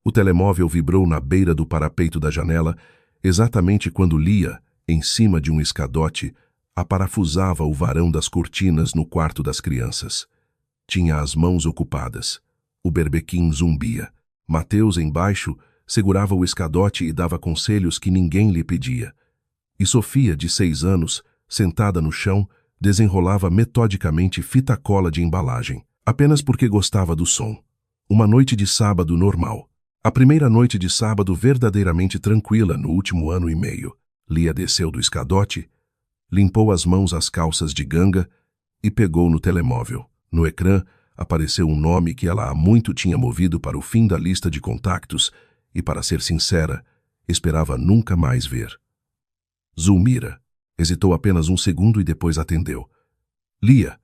O telemóvel vibrou na beira do parapeito da janela, exatamente quando Lia, em cima de um escadote, aparafusava o varão das cortinas no quarto das crianças. Tinha as mãos ocupadas. O berbequim zumbia. Mateus, embaixo, segurava o escadote e dava conselhos que ninguém lhe pedia. E Sofia, de 6 anos, sentada no chão, desenrolava metodicamente fita cola de embalagem, apenas porque gostava do som. Uma noite de sábado normal. A primeira noite de sábado verdadeiramente tranquila no último ano e meio. Lia desceu do escadote, limpou as mãos às calças de ganga e pegou no telemóvel. No ecrã, apareceu um nome que ela há muito tinha movido para o fim da lista de contactos e, para ser sincera, esperava nunca mais ver. Zulmira. Hesitou apenas um segundo e depois atendeu. Lia.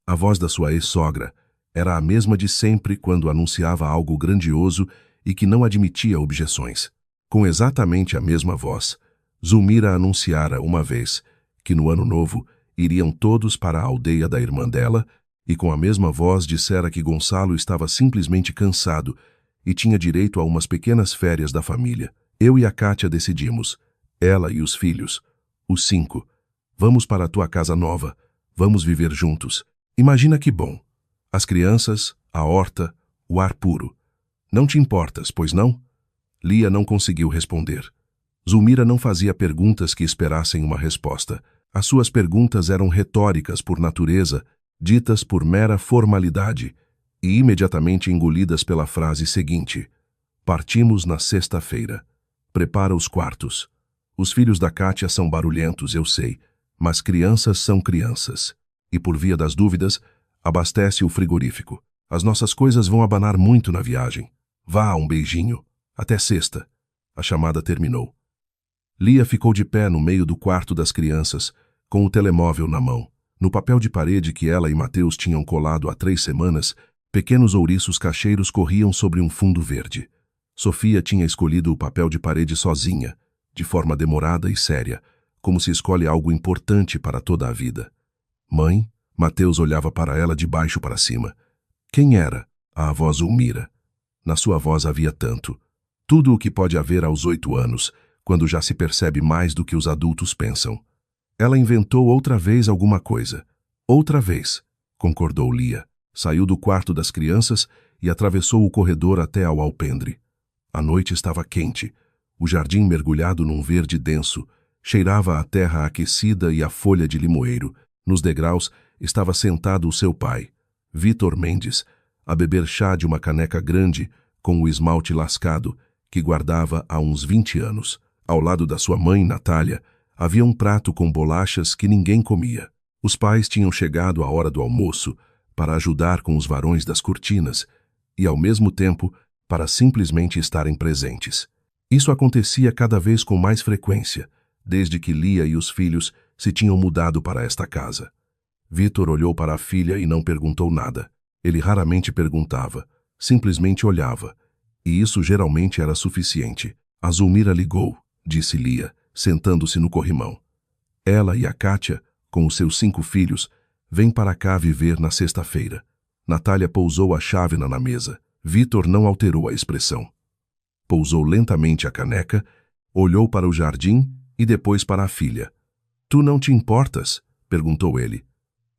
A voz da sua ex-sogra era a mesma de sempre quando anunciava algo grandioso e que não admitia objeções. Com exatamente a mesma voz, Zulmira anunciara uma vez que no ano novo iriam todos para a aldeia da irmã dela e com a mesma voz dissera que Gonçalo estava simplesmente cansado e tinha direito a umas pequenas férias da família. Eu e a Kátia decidimos, ela e os filhos, os 5, vamos para a tua casa nova, vamos viver juntos. Imagina que bom. As crianças, a horta, o ar puro. Não te importas, pois não? Lia não conseguiu responder. Zulmira não fazia perguntas que esperassem uma resposta. As suas perguntas eram retóricas por natureza, ditas por mera formalidade, e imediatamente engolidas pela frase seguinte: partimos na sexta-feira. Prepara os quartos. Os filhos da Kátia são barulhentos, eu sei, mas crianças são crianças. E por via das dúvidas, abastece o frigorífico. As nossas coisas vão abanar muito na viagem. Vá, um beijinho. Até sexta. A chamada terminou. Lia ficou de pé no meio do quarto das crianças, com o telemóvel na mão. No papel de parede que ela e Mateus tinham colado há 3 semanas, pequenos ouriços cacheiros corriam sobre um fundo verde. Sofia tinha escolhido o papel de parede sozinha, de forma demorada e séria, como se escolhe algo importante para toda a vida. Mãe? Mateus olhava para ela de baixo para cima. Quem era? A avó Zulmira. Na sua voz havia tanto. Tudo o que pode haver aos 8 anos, quando já se percebe mais do que os adultos pensam. Ela inventou outra vez alguma coisa. Outra vez, concordou Lia. Saiu do quarto das crianças e atravessou o corredor até ao alpendre. A noite estava quente. O jardim mergulhado num verde denso. Cheirava a terra aquecida e a folha de limoeiro. Nos degraus estava sentado o seu pai, Vitor Mendes, a beber chá de uma caneca grande com o esmalte lascado que guardava há uns 20 anos. Ao lado da sua mãe, Natália, havia um prato com bolachas que ninguém comia. Os pais tinham chegado à hora do almoço para ajudar com os varões das cortinas e, ao mesmo tempo, para simplesmente estarem presentes. Isso acontecia cada vez com mais frequência, desde que Lia e os filhos se tinham mudado para esta casa. Vitor olhou para a filha e não perguntou nada. Ele raramente perguntava, simplesmente olhava, e isso geralmente era suficiente. A Zulmira ligou, disse Lia, sentando-se no corrimão. Ela e a Kátia, com os seus 5 filhos, vêm para cá viver na sexta-feira. Natália pousou a chávena na mesa. Vitor não alterou a expressão. Pousou lentamente a caneca, olhou para o jardim e depois para a filha. Tu não te importas? Perguntou ele.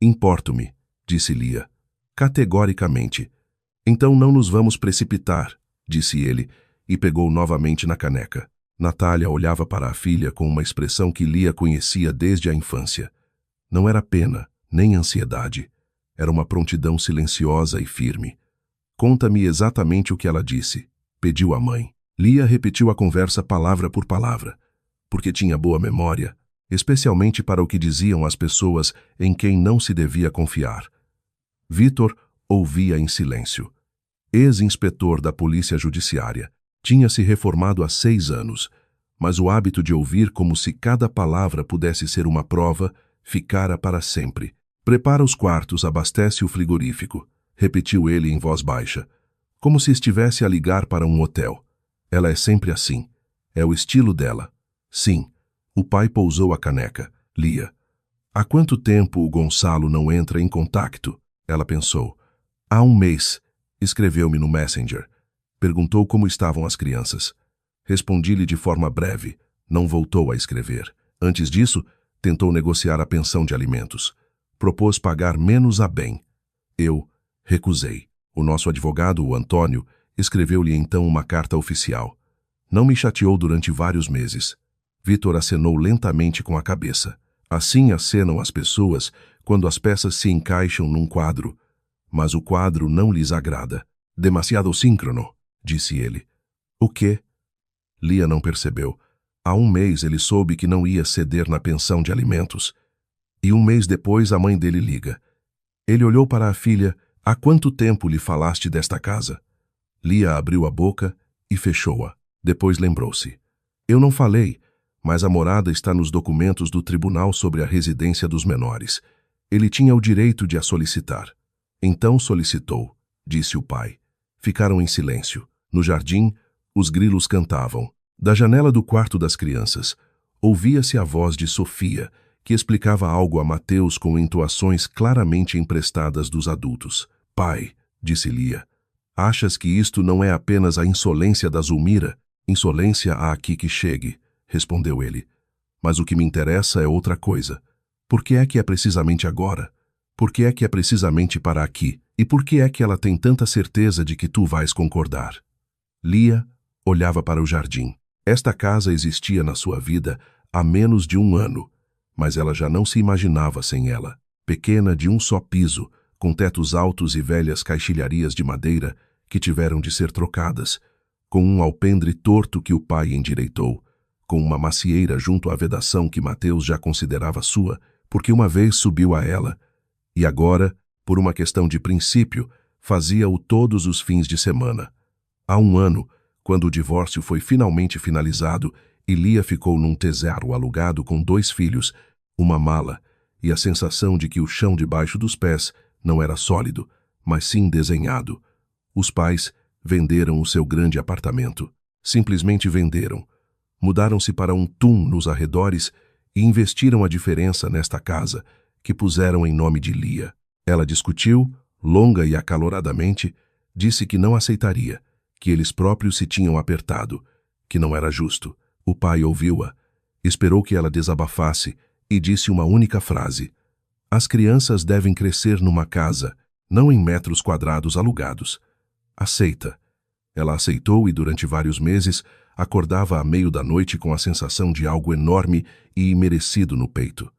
Importo-me, disse Lia, categoricamente. Então não nos vamos precipitar, disse ele, e pegou novamente na caneca. Natália olhava para a filha com uma expressão que Lia conhecia desde a infância. Não era pena, nem ansiedade. Era uma prontidão silenciosa e firme. Conta-me exatamente o que ela disse, pediu a mãe. Lia repetiu a conversa palavra por palavra, porque tinha boa memória, especialmente para o que diziam as pessoas em quem não se devia confiar. Vitor ouvia em silêncio. Ex-inspetor da Polícia Judiciária, tinha se reformado há 6 anos, mas o hábito de ouvir como se cada palavra pudesse ser uma prova ficara para sempre. Prepara os quartos, abastece o frigorífico, repetiu ele em voz baixa, como se estivesse a ligar para um hotel. Ela é sempre assim. É o estilo dela. Sim. O pai pousou a caneca. Lia. Há quanto tempo o Gonçalo não entra em contacto? Ela pensou. Há 1 mês. Escreveu-me no Messenger. Perguntou como estavam as crianças. Respondi-lhe de forma breve. Não voltou a escrever. Antes disso, tentou negociar a pensão de alimentos. Propôs pagar menos a bem. Eu recusei. O nosso advogado, o Antônio, escreveu-lhe então uma carta oficial. Não me chateou durante vários meses. Vitor acenou lentamente com a cabeça. Assim acenam as pessoas quando as peças se encaixam num quadro. Mas o quadro não lhes agrada. Demasiado síncrono, disse ele. O quê? Lia não percebeu. Há um mês ele soube que não ia ceder na pensão de alimentos. E um mês depois a mãe dele liga. Ele olhou para a filha. Há quanto tempo lhe falaste desta casa? Lia abriu a boca e fechou-a. Depois lembrou-se. Eu não falei, mas a morada está nos documentos do tribunal sobre a residência dos menores. Ele tinha o direito de a solicitar. Então solicitou, disse o pai. Ficaram em silêncio. No jardim, os grilos cantavam. Da janela do quarto das crianças, ouvia-se a voz de Sofia, que explicava algo a Mateus com entoações claramente emprestadas dos adultos. Pai, disse Lia, achas que isto não é apenas a insolência da Zulmira? Insolência há aqui que chegue, respondeu ele. Mas o que me interessa é outra coisa. Por que é precisamente agora? Por que é precisamente para aqui? E por que é que ela tem tanta certeza de que tu vais concordar? Lia olhava para o jardim. Esta casa existia na sua vida há menos de 1 ano, mas ela já não se imaginava sem ela. Pequena, de um só piso, com tetos altos e velhas caixilharias de madeira que tiveram de ser trocadas, com um alpendre torto que o pai endireitou, com uma macieira junto à vedação que Mateus já considerava sua, porque uma vez subiu a ela, e agora, por uma questão de princípio, fazia-o todos os fins de semana. Há 1 ano, quando o divórcio foi finalmente finalizado e Lia ficou num tesouro alugado com 2 filhos, uma mala e a sensação de que o chão debaixo dos pés não era sólido, mas sim desenhado. Os pais venderam o seu grande apartamento. Simplesmente venderam. Mudaram-se para um tum nos arredores e investiram a diferença nesta casa, que puseram em nome de Lia. Ela discutiu, longa e acaloradamente, disse que não aceitaria, que eles próprios se tinham apertado, que não era justo. O pai ouviu-a, esperou que ela desabafasse e disse uma única frase. As crianças devem crescer numa casa, não em metros quadrados alugados. Aceita. Ela aceitou e durante vários meses acordava à meio da noite com a sensação de algo enorme e imerecido no peito.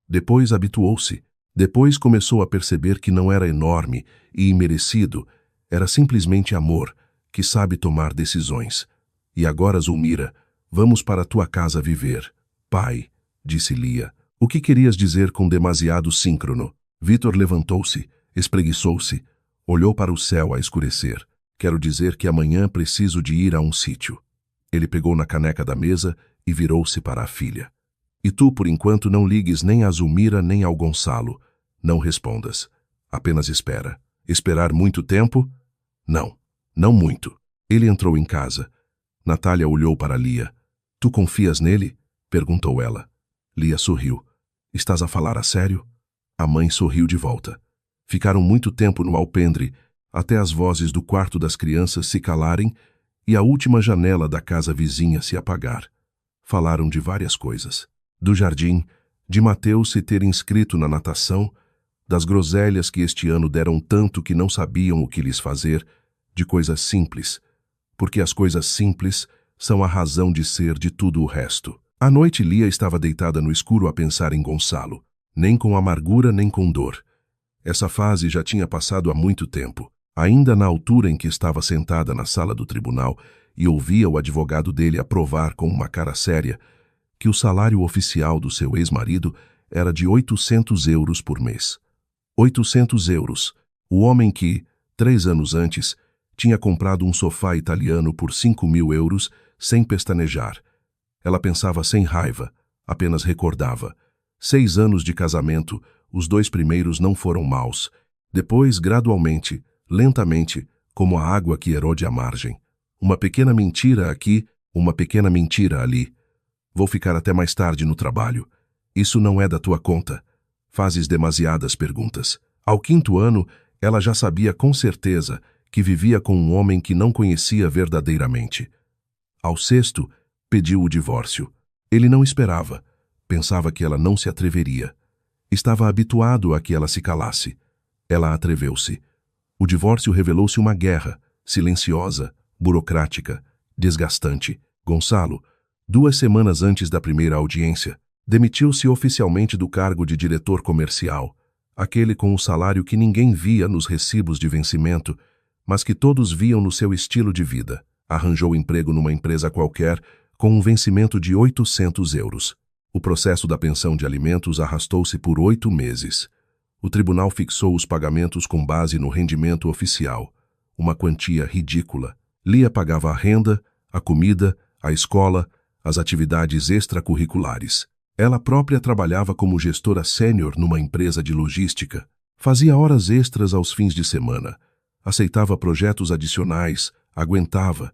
Depois habituou-se. Depois começou a perceber que não era enorme e imerecido, era simplesmente amor, que sabe tomar decisões. E agora, Zulmira, vamos para tua casa viver. Pai, disse Lia, o que querias dizer com demasiado síncrono? Vitor levantou-se, espreguiçou-se, olhou para o céu a escurecer. Quero dizer que amanhã preciso de ir a um sítio. Ele pegou na caneca da mesa e virou-se para a filha. E tu, por enquanto, não ligues nem a Zulmira nem ao Gonçalo. Não respondas. Apenas espera. Esperar muito tempo? Não. Não muito. Ele entrou em casa. Natália olhou para Lia. Tu confias nele? Perguntou ela. Lia sorriu. Estás a falar a sério? A mãe sorriu de volta. Ficaram muito tempo no alpendre, até as vozes do quarto das crianças se calarem e a última janela da casa vizinha se apagar. Falaram de várias coisas. Do jardim, de Mateus se ter inscrito na natação, das groselhas que este ano deram tanto que não sabiam o que lhes fazer, de coisas simples, porque as coisas simples são a razão de ser de tudo o resto. À noite, Lia estava deitada no escuro a pensar em Gonçalo, nem com amargura nem com dor. Essa fase já tinha passado há muito tempo, ainda na altura em que estava sentada na sala do tribunal e ouvia o advogado dele aprovar com uma cara séria que o salário oficial do seu ex-marido era de 800 euros por mês. 800 euros. O homem que, 3 anos antes, tinha comprado um sofá italiano por 5.000 euros sem pestanejar. Ela pensava sem raiva, apenas recordava. 6 anos de casamento, os 2 primeiros não foram maus. Depois, gradualmente, lentamente, como a água que erode a margem. Uma pequena mentira aqui, uma pequena mentira ali. Vou ficar até mais tarde no trabalho. Isso não é da tua conta. Fazes demasiadas perguntas. Ao 5º ano, ela já sabia com certeza que vivia com um homem que não conhecia verdadeiramente. Ao sexto, pediu o divórcio. Ele não esperava. Pensava que ela não se atreveria. Estava habituado a que ela se calasse. Ela atreveu-se. O divórcio revelou-se uma guerra, silenciosa, burocrática, desgastante. Gonçalo, 2 semanas antes da primeira audiência, demitiu-se oficialmente do cargo de diretor comercial, aquele com o salário que ninguém via nos recibos de vencimento, mas que todos viam no seu estilo de vida. Arranjou emprego numa empresa qualquer com um vencimento de 800 euros. O processo da pensão de alimentos arrastou-se por 8 meses. O tribunal fixou os pagamentos com base no rendimento oficial, uma quantia ridícula. Lia pagava a renda, a comida, a escola, as atividades extracurriculares. Ela própria trabalhava como gestora sênior numa empresa de logística. Fazia horas extras aos fins de semana. Aceitava projetos adicionais, aguentava.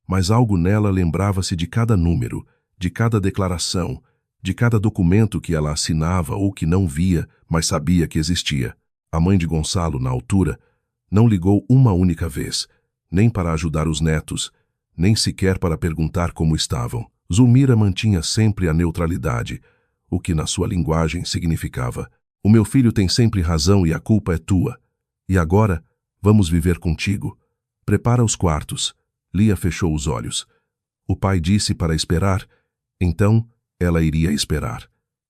Mas algo nela lembrava-se de cada número, de cada declaração, de cada documento que ela assinava ou que não via, mas sabia que existia. A mãe de Gonçalo, na altura, não ligou uma única vez, nem para ajudar os netos, nem sequer para perguntar como estavam. Zulmira mantinha sempre a neutralidade, o que na sua linguagem significava: o meu filho tem sempre razão e a culpa é tua. E agora, vamos viver contigo. Prepara os quartos. Lia fechou os olhos. O pai disse para esperar, então ela iria esperar.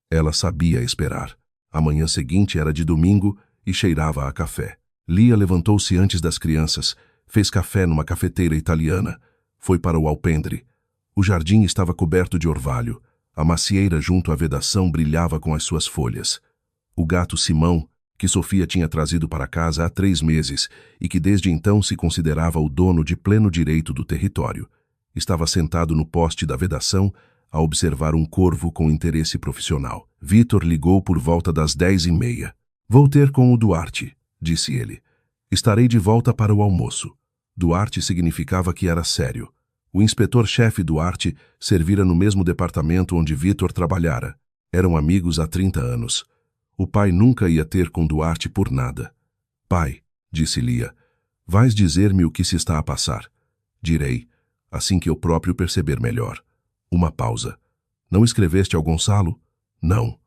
Ela sabia esperar. A manhã seguinte era de domingo e cheirava a café. Lia levantou-se antes das crianças, fez café numa cafeteira italiana, foi para o alpendre. O jardim estava coberto de orvalho. A macieira junto à vedação brilhava com as suas folhas. O gato Simão, que Sofia tinha trazido para casa há 3 meses e que desde então se considerava o dono de pleno direito do território, estava sentado no poste da vedação a observar um corvo com interesse profissional. Vitor ligou por volta das 10h30. Vou ter com o Duarte, disse ele. Estarei de volta para o almoço. Duarte significava que era sério. O inspetor-chefe Duarte servira no mesmo departamento onde Vitor trabalhara. Eram amigos há 30 anos. O pai nunca ia ter com Duarte por nada. Pai, disse Lia, vais dizer-me o que se está a passar. Direi, assim que eu próprio perceber melhor. Uma pausa. Não escreveste ao Gonçalo? Não.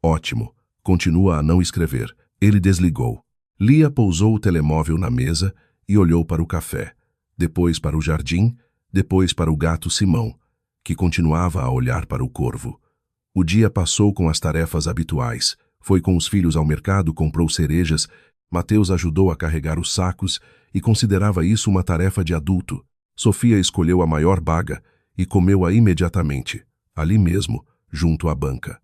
Ótimo. Continua a não escrever. Ele desligou. Lia pousou o telemóvel na mesa e olhou para o café, depois para o jardim, depois para o gato Simão, que continuava a olhar para o corvo. O dia passou com as tarefas habituais. Foi com os filhos ao mercado, comprou cerejas, Mateus ajudou a carregar os sacos e considerava isso uma tarefa de adulto. Sofia escolheu a maior baga e comeu-a imediatamente, ali mesmo, junto à banca.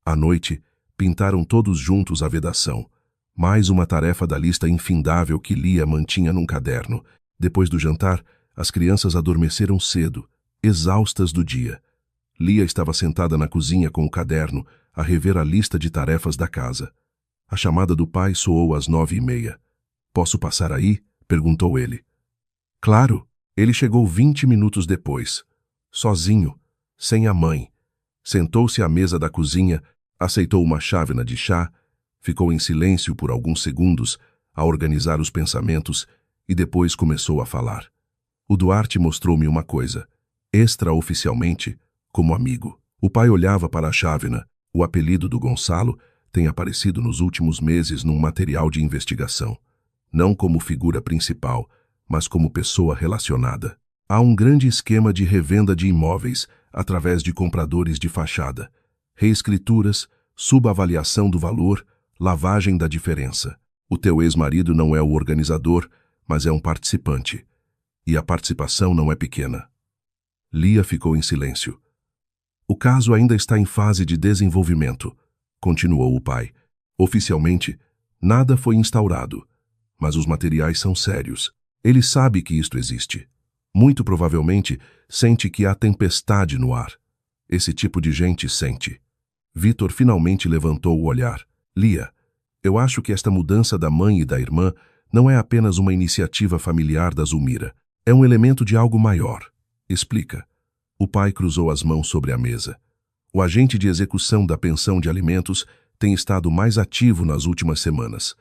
À noite, pintaram todos juntos a vedação. Mais uma tarefa da lista infindável que Lia mantinha num caderno. Depois do jantar, as crianças adormeceram cedo, exaustas do dia. Lia estava sentada na cozinha com o caderno, a rever a lista de tarefas da casa. A chamada do pai soou às 9h30. Posso passar aí? Perguntou ele. Claro. Ele chegou 20 minutos depois. Sozinho, sem a mãe. Sentou-se à mesa da cozinha, aceitou uma chávena de chá, ficou em silêncio por alguns segundos, a organizar os pensamentos, e depois começou a falar. O Duarte mostrou-me uma coisa, extraoficialmente, como amigo. O pai olhava para a chávena. O apelido do Gonçalo tem aparecido nos últimos meses num material de investigação. Não como figura principal, mas como pessoa relacionada. Há um grande esquema de revenda de imóveis através de compradores de fachada, reescrituras, subavaliação do valor, lavagem da diferença. O teu ex-marido não é o organizador, mas é um participante. E a participação não é pequena. Lia ficou em silêncio. O caso ainda está em fase de desenvolvimento, continuou o pai. Oficialmente, nada foi instaurado, mas os materiais são sérios. Ele sabe que isto existe. Muito provavelmente, sente que há tempestade no ar. Esse tipo de gente sente. Vitor finalmente levantou o olhar. Lia, eu acho que esta mudança da mãe e da irmã não é apenas uma iniciativa familiar da Zulmira. É um elemento de algo maior. Explica. O pai cruzou as mãos sobre a mesa. O agente de execução da pensão de alimentos tem estado mais ativo nas últimas semanas.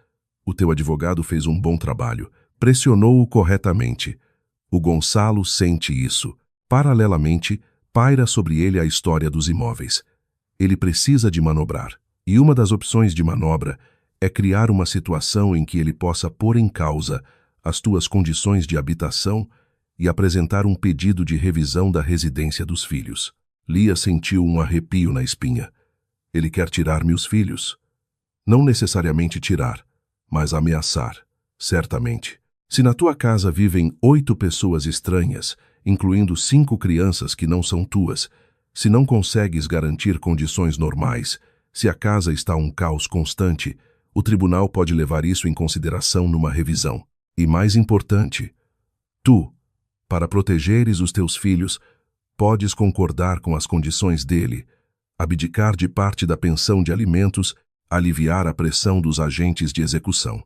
O teu advogado fez um bom trabalho. Pressionou-o corretamente. O Gonçalo sente isso. Paralelamente, paira sobre ele a história dos imóveis. Ele precisa de manobrar. E uma das opções de manobra é criar uma situação em que ele possa pôr em causa as tuas condições de habitação e apresentar um pedido de revisão da residência dos filhos. Lia sentiu um arrepio na espinha. Ele quer tirar-me os filhos. Não necessariamente tirar, mas ameaçar, certamente. Se na tua casa vivem 8 pessoas estranhas, incluindo 5 crianças que não são tuas, se não consegues garantir condições normais, se a casa está um caos constante, o tribunal pode levar isso em consideração numa revisão. E mais importante, tu, para protegeres os teus filhos, podes concordar com as condições dele, abdicar de parte da pensão de alimentos, aliviar a pressão dos agentes de execução.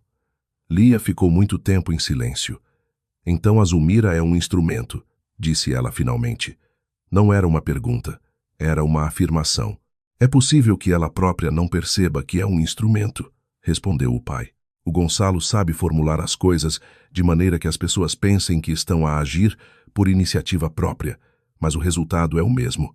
Lia ficou muito tempo em silêncio. Então a Zulmira é um instrumento, disse ela finalmente. Não era uma pergunta, era uma afirmação. É possível que ela própria não perceba que é um instrumento, respondeu o pai. O Gonçalo sabe formular as coisas de maneira que as pessoas pensem que estão a agir por iniciativa própria, mas o resultado é o mesmo.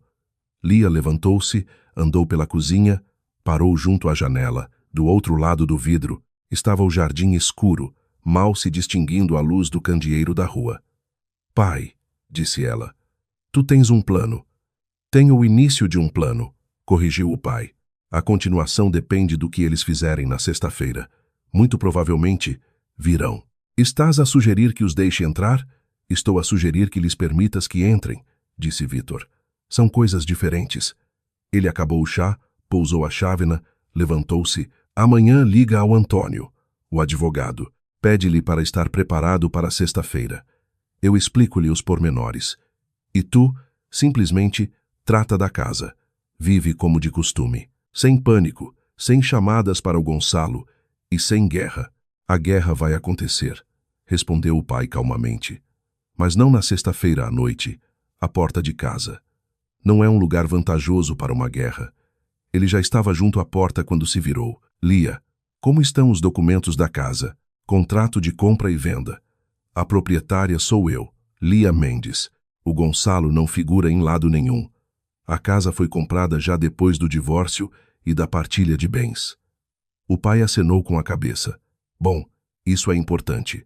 Lia levantou-se, andou pela cozinha, parou junto à janela. Do outro lado do vidro estava o jardim escuro, mal se distinguindo à luz do candeeiro da rua. Pai, disse ela, tu tens um plano. Tenho o início de um plano, corrigiu o pai. A continuação depende do que eles fizerem na sexta-feira. Muito provavelmente, virão. Estás a sugerir que os deixe entrar? Estou a sugerir que lhes permitas que entrem, disse Vítor. São coisas diferentes. Ele acabou o chá, pousou a chávena, levantou-se. Amanhã liga ao Antônio, o advogado. Pede-lhe para estar preparado para sexta-feira. Eu explico-lhe os pormenores. E tu, simplesmente, trata da casa. Vive como de costume. Sem pânico, sem chamadas para o Gonçalo e sem guerra. A guerra vai acontecer, respondeu o pai calmamente. Mas não na sexta-feira à noite, à porta de casa. Não é um lugar vantajoso para uma guerra. Ele já estava junto à porta quando se virou. Lia, como estão os documentos da casa? Contrato de compra e venda. A proprietária sou eu, Lia Mendes. O Gonçalo não figura em lado nenhum. A casa foi comprada já depois do divórcio e da partilha de bens. O pai acenou com a cabeça. Bom, isso é importante.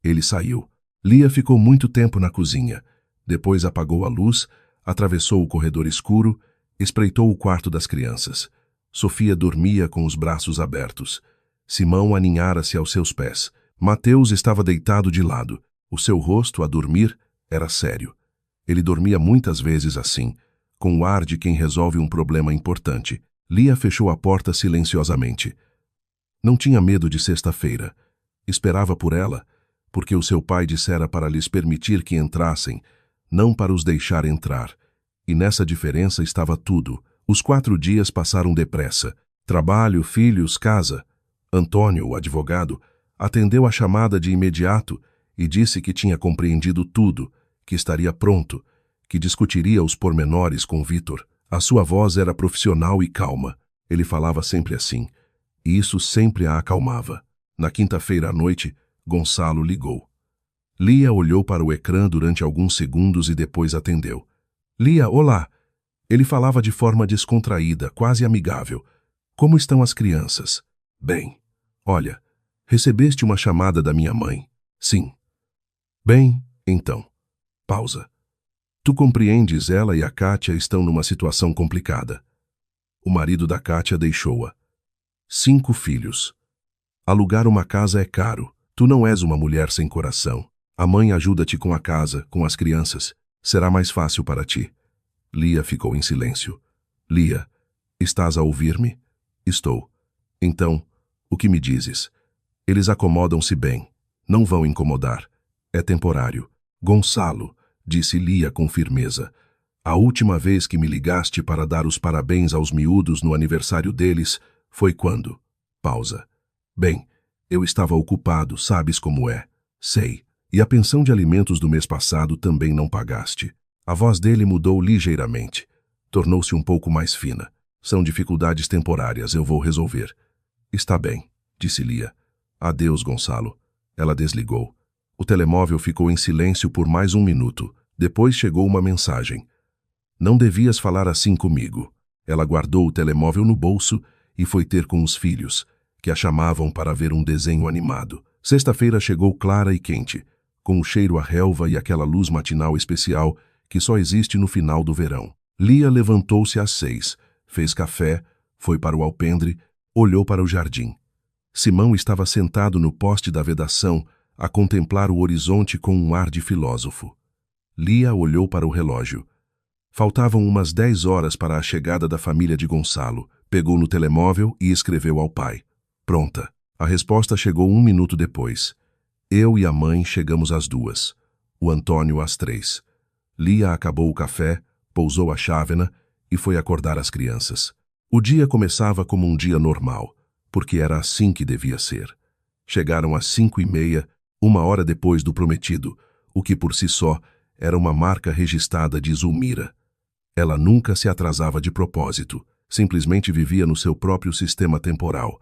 Ele saiu. Lia ficou muito tempo na cozinha. Depois apagou a luz, atravessou o corredor escuro, espreitou o quarto das crianças. Sofia dormia com os braços abertos. Simão aninhara-se aos seus pés. Mateus estava deitado de lado. O seu rosto, a dormir, era sério. Ele dormia muitas vezes assim, com o ar de quem resolve um problema importante. Lia fechou a porta silenciosamente. Não tinha medo de sexta-feira. Esperava por ela, porque o seu pai dissera para lhes permitir que entrassem, não para os deixar entrar. E nessa diferença estava tudo. Os 4 dias passaram depressa. Trabalho, filhos, casa. Antônio, o advogado, atendeu a chamada de imediato e disse que tinha compreendido tudo, que estaria pronto, que discutiria os pormenores com Vítor. A sua voz era profissional e calma. Ele falava sempre assim, e isso sempre a acalmava. Na quinta-feira à noite, Gonçalo ligou. Lia olhou para o ecrã durante alguns segundos e depois atendeu. Lia, olá. Ele falava de forma descontraída, quase amigável. Como estão as crianças? Bem. Olha, recebeste uma chamada da minha mãe? Sim. Bem, então. Pausa. Tu compreendes, ela e a Kátia estão numa situação complicada. O marido da Kátia deixou-a. 5 filhos. Alugar uma casa é caro. Tu não és uma mulher sem coração. A mãe ajuda-te com a casa, com as crianças. Será mais fácil para ti. Lia ficou em silêncio. Lia, estás a ouvir-me? Estou. Então, o que me dizes? Eles acomodam-se bem. Não vão incomodar. É temporário. Gonçalo, disse Lia com firmeza. A última vez que me ligaste para dar os parabéns aos miúdos no aniversário deles foi quando? Pausa. Bem, eu estava ocupado, sabes como é. Sei. E a pensão de alimentos do mês passado também não pagaste. A voz dele mudou ligeiramente. Tornou-se um pouco mais fina. São dificuldades temporárias, eu vou resolver. Está bem, disse Lia. Adeus, Gonçalo. Ela desligou. O telemóvel ficou em silêncio por mais 1 minuto. Depois chegou uma mensagem. Não devias falar assim comigo. Ela guardou o telemóvel no bolso e foi ter com os filhos, que a chamavam para ver um desenho animado. Sexta-feira chegou clara e quente, com o cheiro a relva e aquela luz matinal especial que só existe no final do verão. Lia levantou-se às 6, fez café, foi para o alpendre, olhou para o jardim. Simão estava sentado no poste da vedação, a contemplar o horizonte com um ar de filósofo. Lia olhou para o relógio. Faltavam umas 10 horas para a chegada da família de Gonçalo. Pegou no telemóvel e escreveu ao pai. Pronta. A resposta chegou 1 minuto depois. Eu e a mãe chegamos às 2. O Antônio às 3. Lia acabou o café, pousou a chávena e foi acordar as crianças. O dia começava como um dia normal, porque era assim que devia ser. Chegaram às 5h30, 1 hora depois do prometido, o que por si só era uma marca registrada de Zulmira. Ela nunca se atrasava de propósito, simplesmente vivia no seu próprio sistema temporal,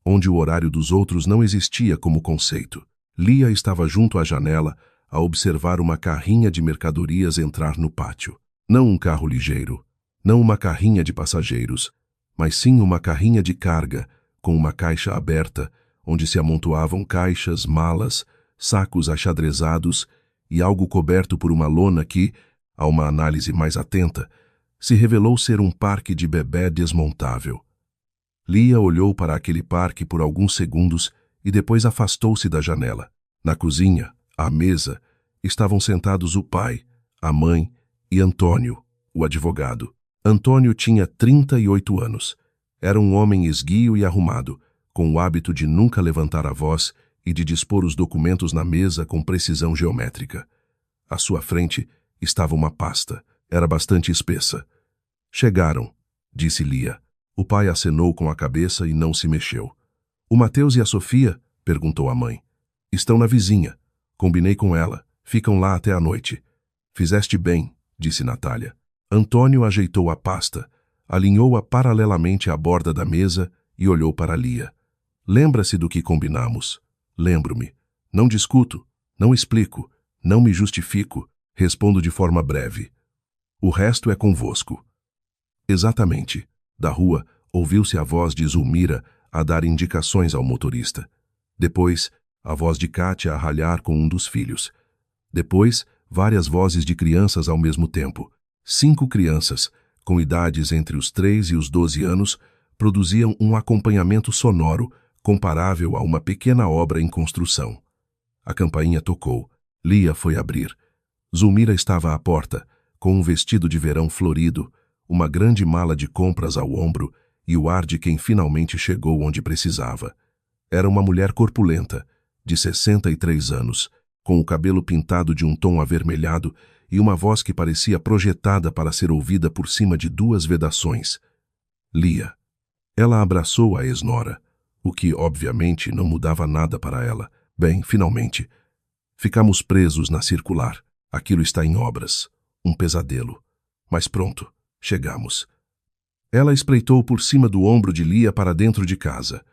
onde o horário dos outros não existia como conceito. Lia estava junto à janela a observar uma carrinha de mercadorias entrar no pátio. Não um carro ligeiro, não uma carrinha de passageiros, mas sim uma carrinha de carga, com uma caixa aberta, onde se amontoavam caixas, malas, sacos achadrezados e algo coberto por uma lona que, a uma análise mais atenta, se revelou ser um parque de bebé desmontável. Lia olhou para aquele parque por alguns segundos e depois afastou-se da janela. Na cozinha, à mesa, estavam sentados o pai, a mãe e Antônio, o advogado. Antônio tinha 38 anos. Era um homem esguio e arrumado, com o hábito de nunca levantar a voz e de dispor os documentos na mesa com precisão geométrica. À sua frente estava uma pasta. Era bastante espessa. Chegaram, disse Lia. O pai acenou com a cabeça e não se mexeu. O Mateus e a Sofia? Perguntou a mãe. Estão na vizinha. Combinei com ela. Ficam lá até a noite. Fizeste bem, disse Natália. Antônio ajeitou a pasta, alinhou-a paralelamente à borda da mesa e olhou para Lia. Lembra-se do que combinamos? Lembro-me. Não discuto, não explico, não me justifico, respondo de forma breve. O resto é convosco. Exatamente. Da rua, ouviu-se a voz de Zulmira a dar indicações ao motorista. Depois, a voz de Kátia a ralhar com um dos filhos. Depois, várias vozes de crianças ao mesmo tempo. 5 crianças, com idades entre os 3 e os 12 anos, produziam um acompanhamento sonoro comparável a uma pequena obra em construção. A campainha tocou. Lia foi abrir. Zulmira estava à porta, com um vestido de verão florido, uma grande mala de compras ao ombro e o ar de quem finalmente chegou onde precisava. Era uma mulher corpulenta, de 63 anos, com o cabelo pintado de um tom avermelhado e uma voz que parecia projetada para ser ouvida por cima de 2 vedações. Lia. Ela abraçou a ex-nora, o que, obviamente, não mudava nada para ela. Bem, finalmente. Ficamos presos na circular. Aquilo está em obras. Um pesadelo. Mas pronto, chegamos. Ela espreitou por cima do ombro de Lia para dentro de casa.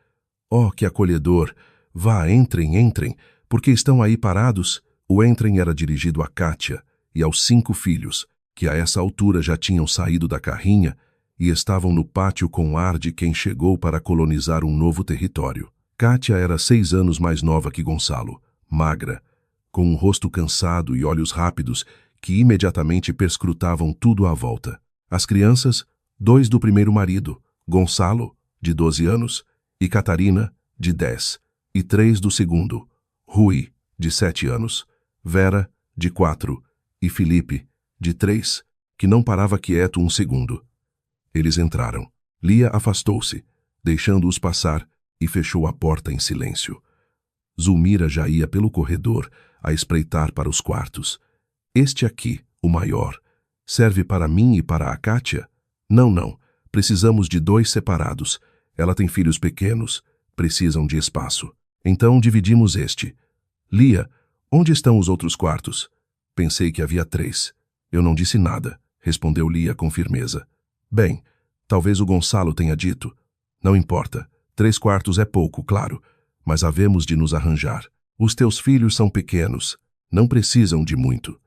Oh, que acolhedor! Vá, entrem, entrem. Por que estão aí parados? O entrem era dirigido a Kátia e aos 5 filhos, que a essa altura já tinham saído da carrinha e estavam no pátio com ar de quem chegou para colonizar um novo território. Kátia era 6 anos mais nova que Gonçalo, magra, com um rosto cansado e olhos rápidos que imediatamente perscrutavam tudo à volta. As crianças, 2 do primeiro marido, Gonçalo, de 12 anos, e Catarina, de 10, e 3 do segundo, Rui, de 7 anos, Vera, de 4, e Felipe, de 3, que não parava quieto um segundo. Eles entraram. Lia afastou-se, deixando-os passar, e fechou a porta em silêncio. Zulmira já ia pelo corredor a espreitar para os quartos. Este aqui, o maior, serve para mim e para a Kátia? Não, não. Precisamos de 2 separados. Ela tem filhos pequenos. Precisam de espaço. Então dividimos este. Lia, onde estão os outros quartos? Pensei que havia 3. Eu não disse nada, respondeu Lia com firmeza. Bem, talvez o Gonçalo tenha dito. Não importa. 3 quartos é pouco, claro, mas havemos de nos arranjar. Os teus filhos são pequenos, não precisam de muito.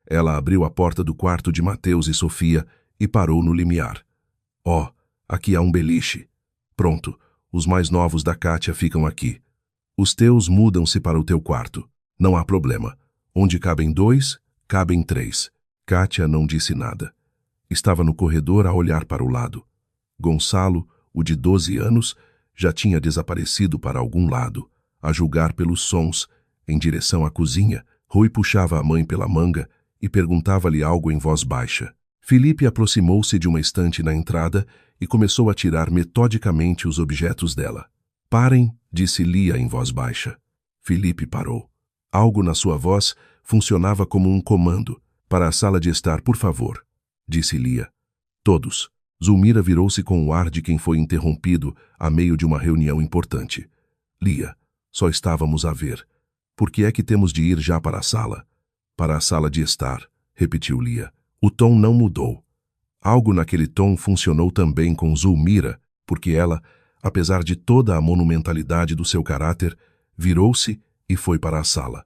Ela abriu a porta do quarto de Mateus e Sofia e parou no limiar. Oh, aqui há um beliche. Pronto, os mais novos da Kátia ficam aqui. Os teus mudam-se para o teu quarto. Não há problema. Onde cabem 2, cabem 3. Kátia não disse nada. Estava no corredor a olhar para o lado. Gonçalo, o de 12 anos, já tinha desaparecido para algum lado, a julgar pelos sons, em direção à cozinha. Rui puxava a mãe pela manga e perguntava-lhe algo em voz baixa. Felipe aproximou-se de uma estante na entrada e começou a tirar metodicamente os objetos dela. Parem, disse Lia em voz baixa. Felipe parou. Algo na sua voz funcionava como um comando. Para a sala de estar, por favor, disse Lia. Todos. Zulmira virou-se com o ar de quem foi interrompido a meio de uma reunião importante. Lia, só estávamos a ver. Por que é que temos de ir já para a sala? Para a sala de estar, repetiu Lia. O tom não mudou. Algo naquele tom funcionou também com Zulmira, porque ela, apesar de toda a monumentalidade do seu caráter, virou-se e foi para a sala.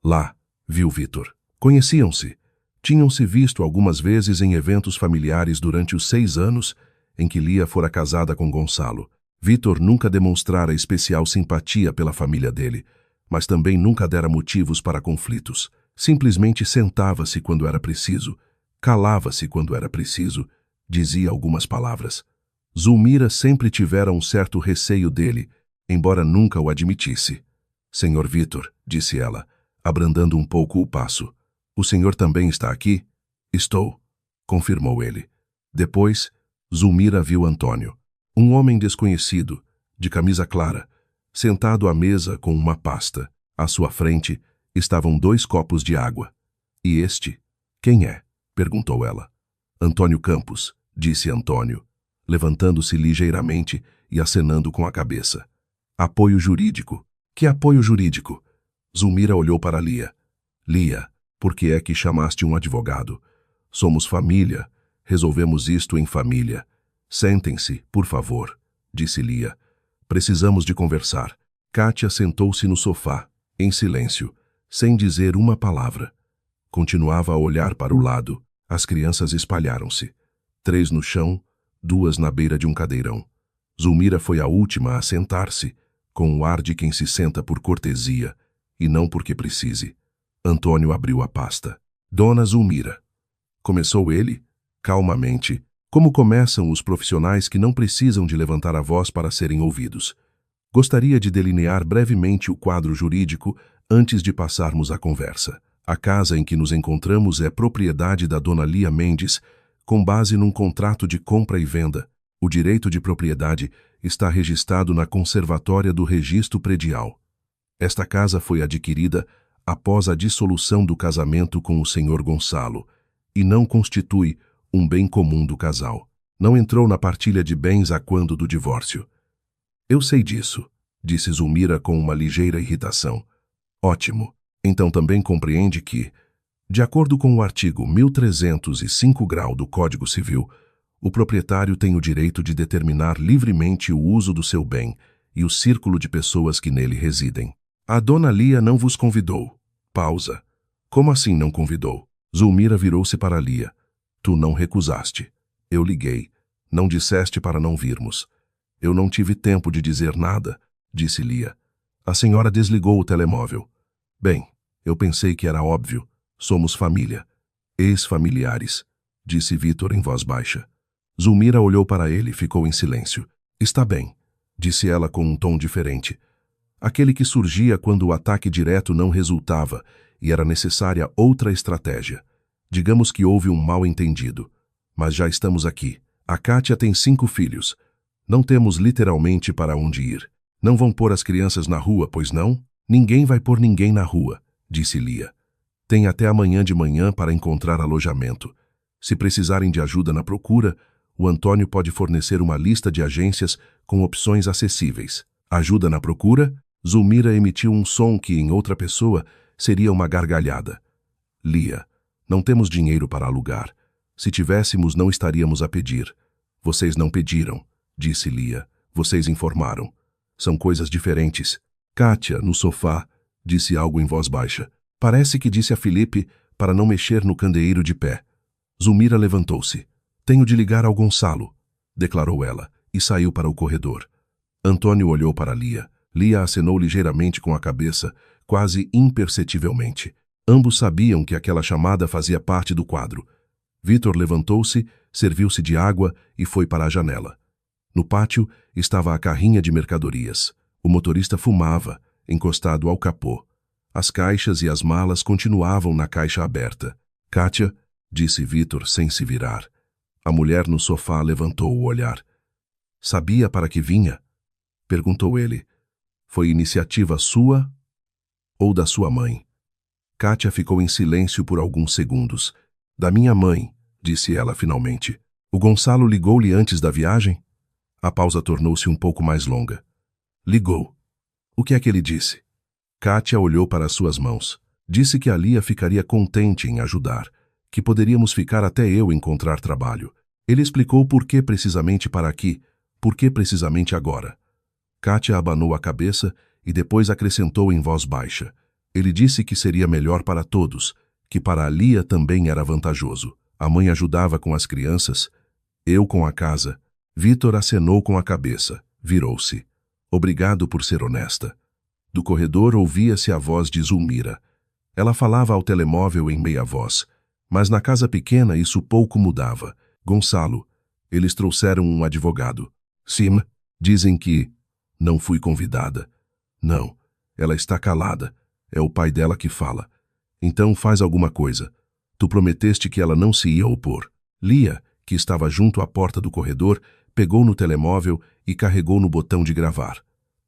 Lá, viu Vitor. Conheciam-se. Tinham-se visto algumas vezes em eventos familiares durante os 6 anos em que Lia fora casada com Gonçalo. Vitor nunca demonstrara especial simpatia pela família dele, mas também nunca dera motivos para conflitos. Simplesmente sentava-se quando era preciso, calava-se quando era preciso, dizia algumas palavras. Zulmira sempre tivera um certo receio dele, embora nunca o admitisse. Senhor Vitor, disse ela, abrandando um pouco o passo. O senhor também está aqui? Estou, confirmou ele. Depois, Zulmira viu Antônio, um homem desconhecido, de camisa clara, sentado à mesa com uma pasta. À sua frente estavam 2 copos de água. E este? Quem é? Perguntou ela. Antônio Campos, disse Antônio, levantando-se ligeiramente e acenando com a cabeça. Apoio jurídico. Que apoio jurídico? Zulmira olhou para Lia. Lia, por que é que chamaste um advogado? Somos família. Resolvemos isto em família. Sentem-se, por favor, disse Lia. Precisamos de conversar. Kátia sentou-se no sofá, em silêncio, sem dizer uma palavra. Continuava a olhar para o lado. As crianças espalharam-se. 3 no chão, 2 na beira de um cadeirão. Zulmira foi a última a sentar-se, com o ar de quem se senta por cortesia, e não porque precise. Antônio abriu a pasta. Dona Zulmira. Começou ele, calmamente, como começam os profissionais que não precisam de levantar a voz para serem ouvidos. Gostaria de delinear brevemente o quadro jurídico antes de passarmos à conversa. A casa em que nos encontramos é propriedade da dona Lia Mendes, com base num contrato de compra e venda. O direito de propriedade está registrado na Conservatória do Registro Predial. Esta casa foi adquirida após a dissolução do casamento com o senhor Gonçalo, e não constitui um bem comum do casal. Não entrou na partilha de bens a quando do divórcio. Eu sei disso, disse Zulmira com uma ligeira irritação. Ótimo. Então também compreende que, de acordo com o artigo 1305 grau do Código Civil, o proprietário tem o direito de determinar livremente o uso do seu bem e o círculo de pessoas que nele residem. A dona Lia não vos convidou. Pausa. Como assim não convidou? Zulmira virou-se para Lia. Tu não recusaste. Eu liguei. Não disseste para não virmos. Eu não tive tempo de dizer nada, disse Lia. A senhora desligou o telemóvel. Bem, eu pensei que era óbvio. Somos família. Ex-familiares, disse Vitor em voz baixa. Zulmira olhou para ele e ficou em silêncio. Está bem, disse ela com um tom diferente. Aquele que surgia quando o ataque direto não resultava e era necessária outra estratégia. Digamos que houve um mal-entendido. Mas já estamos aqui. A Kátia tem 5 filhos. Não temos literalmente para onde ir. Não vão pôr as crianças na rua, pois não? Ninguém vai pôr ninguém na rua, disse Lia. Tem até amanhã de manhã para encontrar alojamento. Se precisarem de ajuda na procura, o Antônio pode fornecer uma lista de agências com opções acessíveis. Ajuda na procura? Zulmira emitiu um som que, em outra pessoa, seria uma gargalhada. Lia, não temos dinheiro para alugar. Se tivéssemos, não estaríamos a pedir. Vocês não pediram, disse Lia. Vocês informaram. São coisas diferentes. Kátia, no sofá, disse algo em voz baixa. Parece que disse a Felipe para não mexer no candeeiro de pé. Zulmira levantou-se. Tenho de ligar ao Gonçalo, declarou ela, e saiu para o corredor. Antônio olhou para Lia. Lia acenou ligeiramente com a cabeça, quase imperceptivelmente. Ambos sabiam que aquela chamada fazia parte do quadro. Vítor levantou-se, serviu-se de água e foi para a janela. No pátio estava a carrinha de mercadorias. O motorista fumava, encostado ao capô. As caixas e as malas continuavam na caixa aberta. Kátia, disse Vítor sem se virar. A mulher no sofá levantou o olhar. Sabia para que vinha? Perguntou ele. Foi iniciativa sua ou da sua mãe? Kátia ficou em silêncio por alguns segundos. Da minha mãe, disse ela finalmente. O Gonçalo ligou-lhe antes da viagem? A pausa tornou-se um pouco mais longa. Ligou. O que é que ele disse? Kátia olhou para as suas mãos. Disse que a Lia ficaria contente em ajudar, que poderíamos ficar até eu encontrar trabalho. Ele explicou por que precisamente para aqui, por que precisamente agora. Kátia abanou a cabeça e depois acrescentou em voz baixa. Ele disse que seria melhor para todos, que para a Lia também era vantajoso. A mãe ajudava com as crianças, eu com a casa. Vítor acenou com a cabeça, virou-se. Obrigado por ser honesta. Do corredor ouvia-se a voz de Zulmira. Ela falava ao telemóvel em meia voz, mas na casa pequena isso pouco mudava. Gonçalo, eles trouxeram um advogado. Sim, dizem que... Não fui convidada. Não, ela está calada. É o pai dela que fala. Então faz alguma coisa. Tu prometeste que ela não se ia opor. Lia, que estava junto à porta do corredor, pegou no telemóvel e carregou no botão de gravar.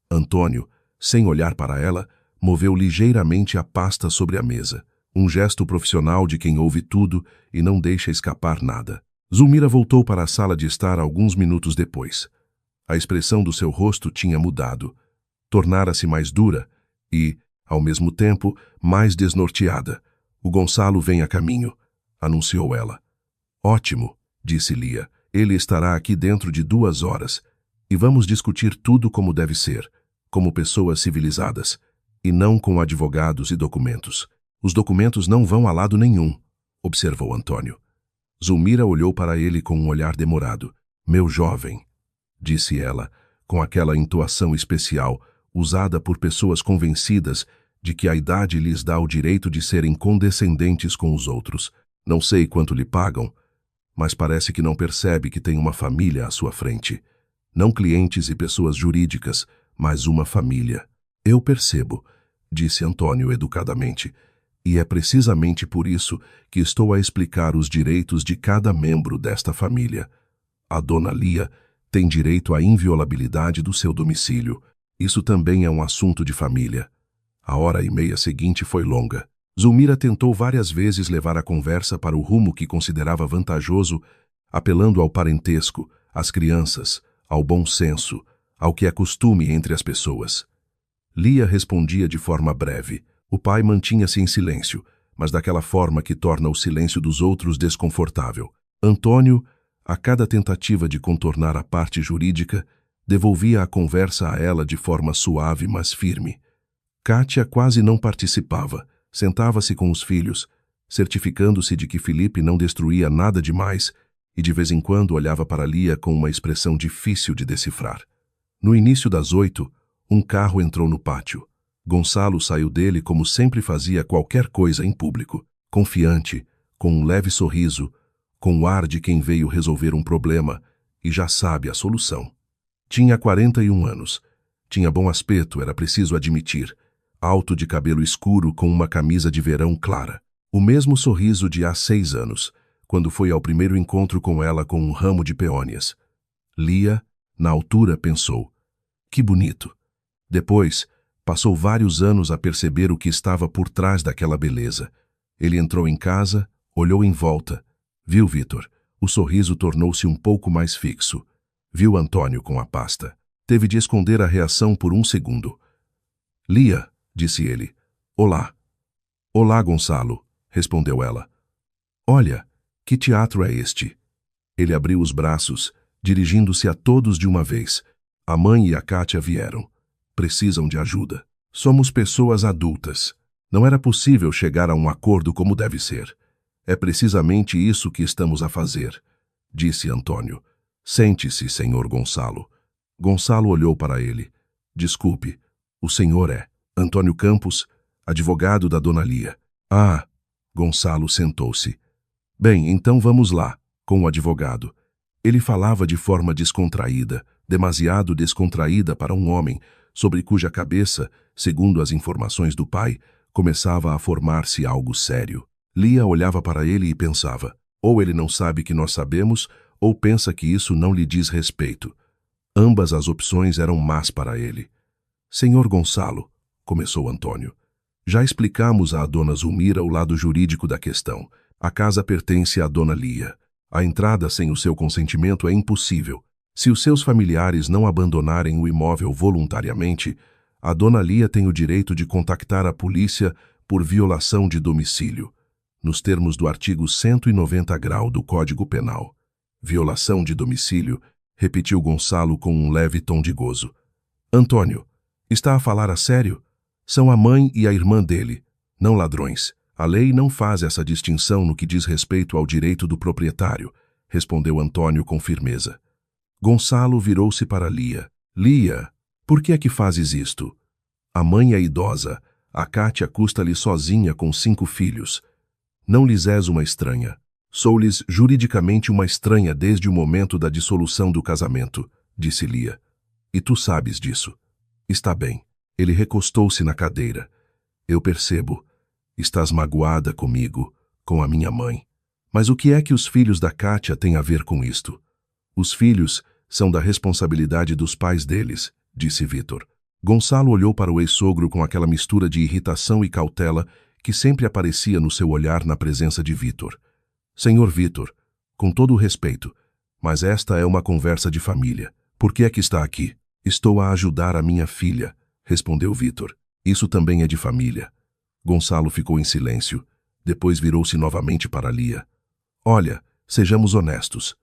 Antônio, sem olhar para ela, moveu ligeiramente a pasta sobre a mesa. Um gesto profissional de quem ouve tudo e não deixa escapar nada. Zulmira voltou para a sala de estar alguns minutos depois. A expressão do seu rosto tinha mudado. Tornara-se mais dura e, ao mesmo tempo, mais desnorteada. O Gonçalo vem a caminho, anunciou ela. Ótimo, disse Lia. Ele estará aqui dentro de 2 horas e vamos discutir tudo como deve ser, como pessoas civilizadas, e não com advogados e documentos. Os documentos não vão a lado nenhum, observou Antônio. Zulmira olhou para ele com um olhar demorado. Meu jovem, disse ela, com aquela entoação especial, usada por pessoas convencidas de que a idade lhes dá o direito de serem condescendentes com os outros. Não sei quanto lhe pagam, mas parece que não percebe que tem uma família à sua frente. Não clientes e pessoas jurídicas, mas uma família. Eu percebo, disse Antônio educadamente, e é precisamente por isso que estou a explicar os direitos de cada membro desta família. A dona Lia tem direito à inviolabilidade do seu domicílio. Isso também é um assunto de família. A 1h30 seguinte foi longa. Zulmira tentou várias vezes levar a conversa para o rumo que considerava vantajoso, apelando ao parentesco, às crianças, ao bom senso, ao que é costume entre as pessoas. Lia respondia de forma breve. O pai mantinha-se em silêncio, mas daquela forma que torna o silêncio dos outros desconfortável. Antônio, a cada tentativa de contornar a parte jurídica, devolvia a conversa a ela de forma suave, mas firme. Kátia quase não participava. Sentava-se com os filhos, certificando-se de que Felipe não destruía nada demais e de vez em quando olhava para Lia com uma expressão difícil de decifrar. No início das 8, um carro entrou no pátio. Gonçalo saiu dele como sempre fazia qualquer coisa em público, confiante, com um leve sorriso, com o ar de quem veio resolver um problema e já sabe a solução. Tinha 41 anos. Tinha bom aspecto, era preciso admitir. Alto de cabelo escuro com uma camisa de verão clara. O mesmo sorriso de há 6 anos, quando foi ao primeiro encontro com ela com um ramo de peônias. Lia, na altura, pensou. Que bonito. Depois, passou vários anos a perceber o que estava por trás daquela beleza. Ele entrou em casa, olhou em volta. Viu Vítor? O sorriso tornou-se um pouco mais fixo. Viu Antônio com a pasta. Teve de esconder a reação por um segundo. Lia, disse ele. Olá. Olá, Gonçalo, respondeu ela. Olha, que teatro é este? Ele abriu os braços, dirigindo-se a todos de uma vez. A mãe e a Kátia vieram. Precisam de ajuda. Somos pessoas adultas. Não era possível chegar a um acordo como deve ser. É precisamente isso que estamos a fazer, disse Antônio. Sente-se, senhor Gonçalo. Gonçalo olhou para ele. Desculpe, o senhor é Antônio Campos, advogado da dona Lia. Ah, Gonçalo sentou-se. Bem, então vamos lá, com o advogado. Ele falava de forma descontraída, demasiado descontraída para um homem, sobre cuja cabeça, segundo as informações do pai, começava a formar-se algo sério. Lia olhava para ele e pensava, ou ele não sabe que nós sabemos, ou pensa que isso não lhe diz respeito. Ambas as opções eram más para ele. Senhor Gonçalo, começou Antônio, já explicamos à dona Zulmira o lado jurídico da questão. A casa pertence à dona Lia. A entrada sem o seu consentimento é impossível. Se os seus familiares não abandonarem o imóvel voluntariamente, a dona Lia tem o direito de contactar a polícia por violação de domicílio, nos termos do artigo 190-grau do Código Penal. Violação de domicílio, repetiu Gonçalo com um leve tom de gozo. Antônio, está a falar a sério? São a mãe e a irmã dele, não ladrões. A lei não faz essa distinção no que diz respeito ao direito do proprietário, respondeu Antônio com firmeza. Gonçalo virou-se para Lia. Lia, por que é que fazes isto? A mãe é idosa, a Cátia custa-lhe sozinha com 5 filhos. Não lhes és uma estranha. Sou-lhes juridicamente uma estranha desde o momento da dissolução do casamento, disse Lia. E tu sabes disso. Está bem. Ele recostou-se na cadeira. Eu percebo. Estás magoada comigo, com a minha mãe. Mas o que é que os filhos da Cátia têm a ver com isto? Os filhos são da responsabilidade dos pais deles, disse Vítor. Gonçalo olhou para o ex-sogro com aquela mistura de irritação e cautela que sempre aparecia no seu olhar na presença de Vítor. Senhor Vítor, com todo o respeito, mas esta é uma conversa de família. Por que é que está aqui? Estou a ajudar a minha filha, respondeu Vítor. Isso também é de família. Gonçalo ficou em silêncio. Depois virou-se novamente para Lia. Olha, sejamos honestos.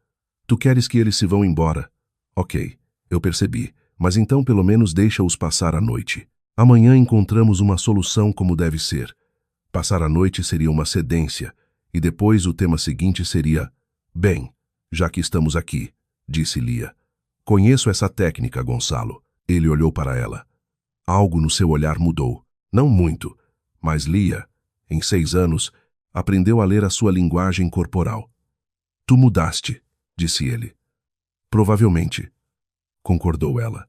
Tu queres que eles se vão embora? Ok, eu percebi, mas então pelo menos deixa-os passar a noite. Amanhã encontramos uma solução como deve ser. Passar a noite seria uma cedência, e depois o tema seguinte seria: bem, já que estamos aqui, disse Lia. Conheço essa técnica, Gonçalo. Ele olhou para ela. Algo no seu olhar mudou. Não muito, mas Lia, em 6 anos, aprendeu a ler a sua linguagem corporal. Tu mudaste, disse ele. Provavelmente, concordou ela.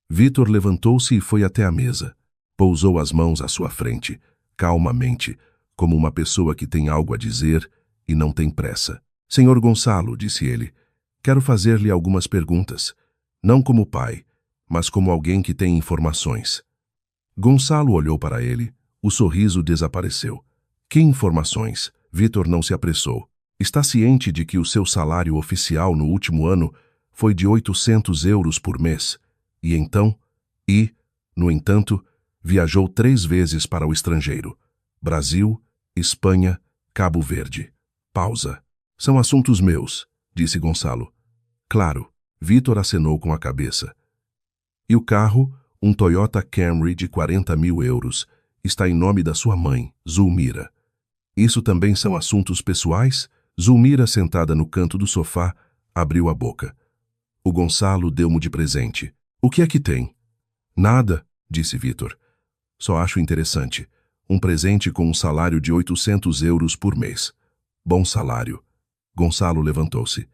Vítor levantou-se e foi até a mesa. Pousou as mãos à sua frente, calmamente, como uma pessoa que tem algo a dizer e não tem pressa. Senhor Gonçalo, disse ele, quero fazer-lhe algumas perguntas, não como pai, mas como alguém que tem informações. Gonçalo olhou para ele, o sorriso desapareceu. Que informações? Vítor não se apressou. Está ciente de que o seu salário oficial no último ano foi de 800 euros por mês? E então, no entanto, viajou 3 vezes para o estrangeiro. Brasil, Espanha, Cabo Verde. Pausa. São assuntos meus, disse Gonçalo. Claro, Vítor acenou com a cabeça. E o carro, um Toyota Camry de 40.000 euros, está em nome da sua mãe, Zulmira. Isso também são assuntos pessoais? Zulmira, sentada no canto do sofá, abriu a boca. O Gonçalo deu-mo de presente. O que é que tem? Nada, disse Vítor. Só acho interessante. Um presente com um salário de 800 euros por mês. Bom salário. Gonçalo levantou-se.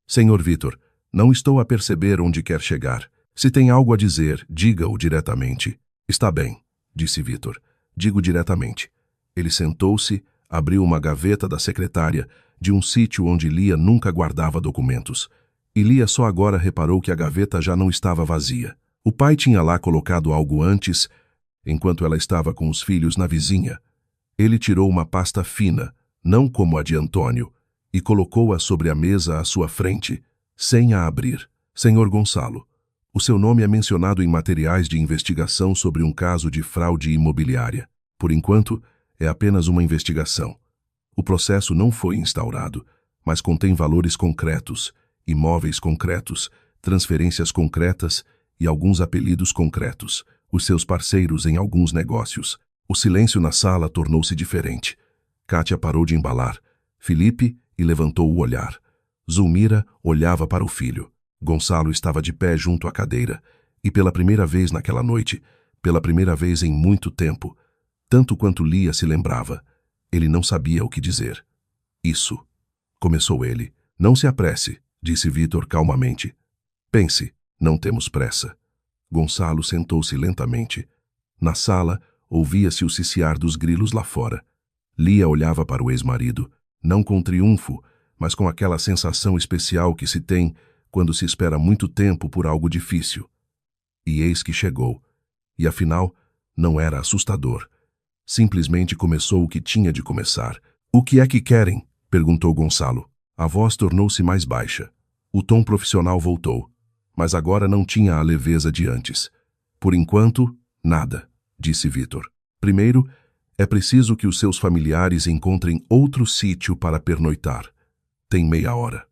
Senhor Vítor, não estou a perceber onde quer chegar. Se tem algo a dizer, diga-o diretamente. Está bem, disse Vítor. Digo diretamente. Ele sentou-se, abriu uma gaveta da secretária de um sítio onde Lia nunca guardava documentos. E Lia só agora reparou que a gaveta já não estava vazia. O pai tinha lá colocado algo antes, enquanto ela estava com os filhos na vizinha. Ele tirou uma pasta fina, não como a de Antônio, e colocou-a sobre a mesa à sua frente, sem a abrir. Senhor Gonçalo, o seu nome é mencionado em materiais de investigação sobre um caso de fraude imobiliária. Por enquanto, é apenas uma investigação. O processo não foi instaurado, mas contém valores concretos, imóveis concretos, transferências concretas e alguns apelidos concretos. os seus parceiros em alguns negócios. O silêncio na sala tornou-se diferente. Kátia parou de embalar Felipe e levantou o olhar. Zulmira olhava para o filho. Gonçalo estava de pé junto à cadeira. E pela primeira vez naquela noite, pela primeira vez em muito tempo, tanto quanto Lia se lembrava, ele não sabia o que dizer. Isso, começou ele. Não se apresse, disse Vítor calmamente. Pense, não temos pressa. Gonçalo sentou-se lentamente. Na sala, ouvia-se o ciciar dos grilos lá fora. Lia olhava para o ex-marido, não com triunfo, mas com aquela sensação especial que se tem quando se espera muito tempo por algo difícil. E eis que chegou. E afinal, não era assustador. Simplesmente começou o que tinha de começar. O que é que querem? Perguntou Gonçalo. A voz tornou-se mais baixa. O tom profissional voltou, mas agora não tinha a leveza de antes. Por enquanto, nada, disse Vítor. Primeiro, é preciso que os seus familiares encontrem outro sítio para pernoitar. Tem meia hora.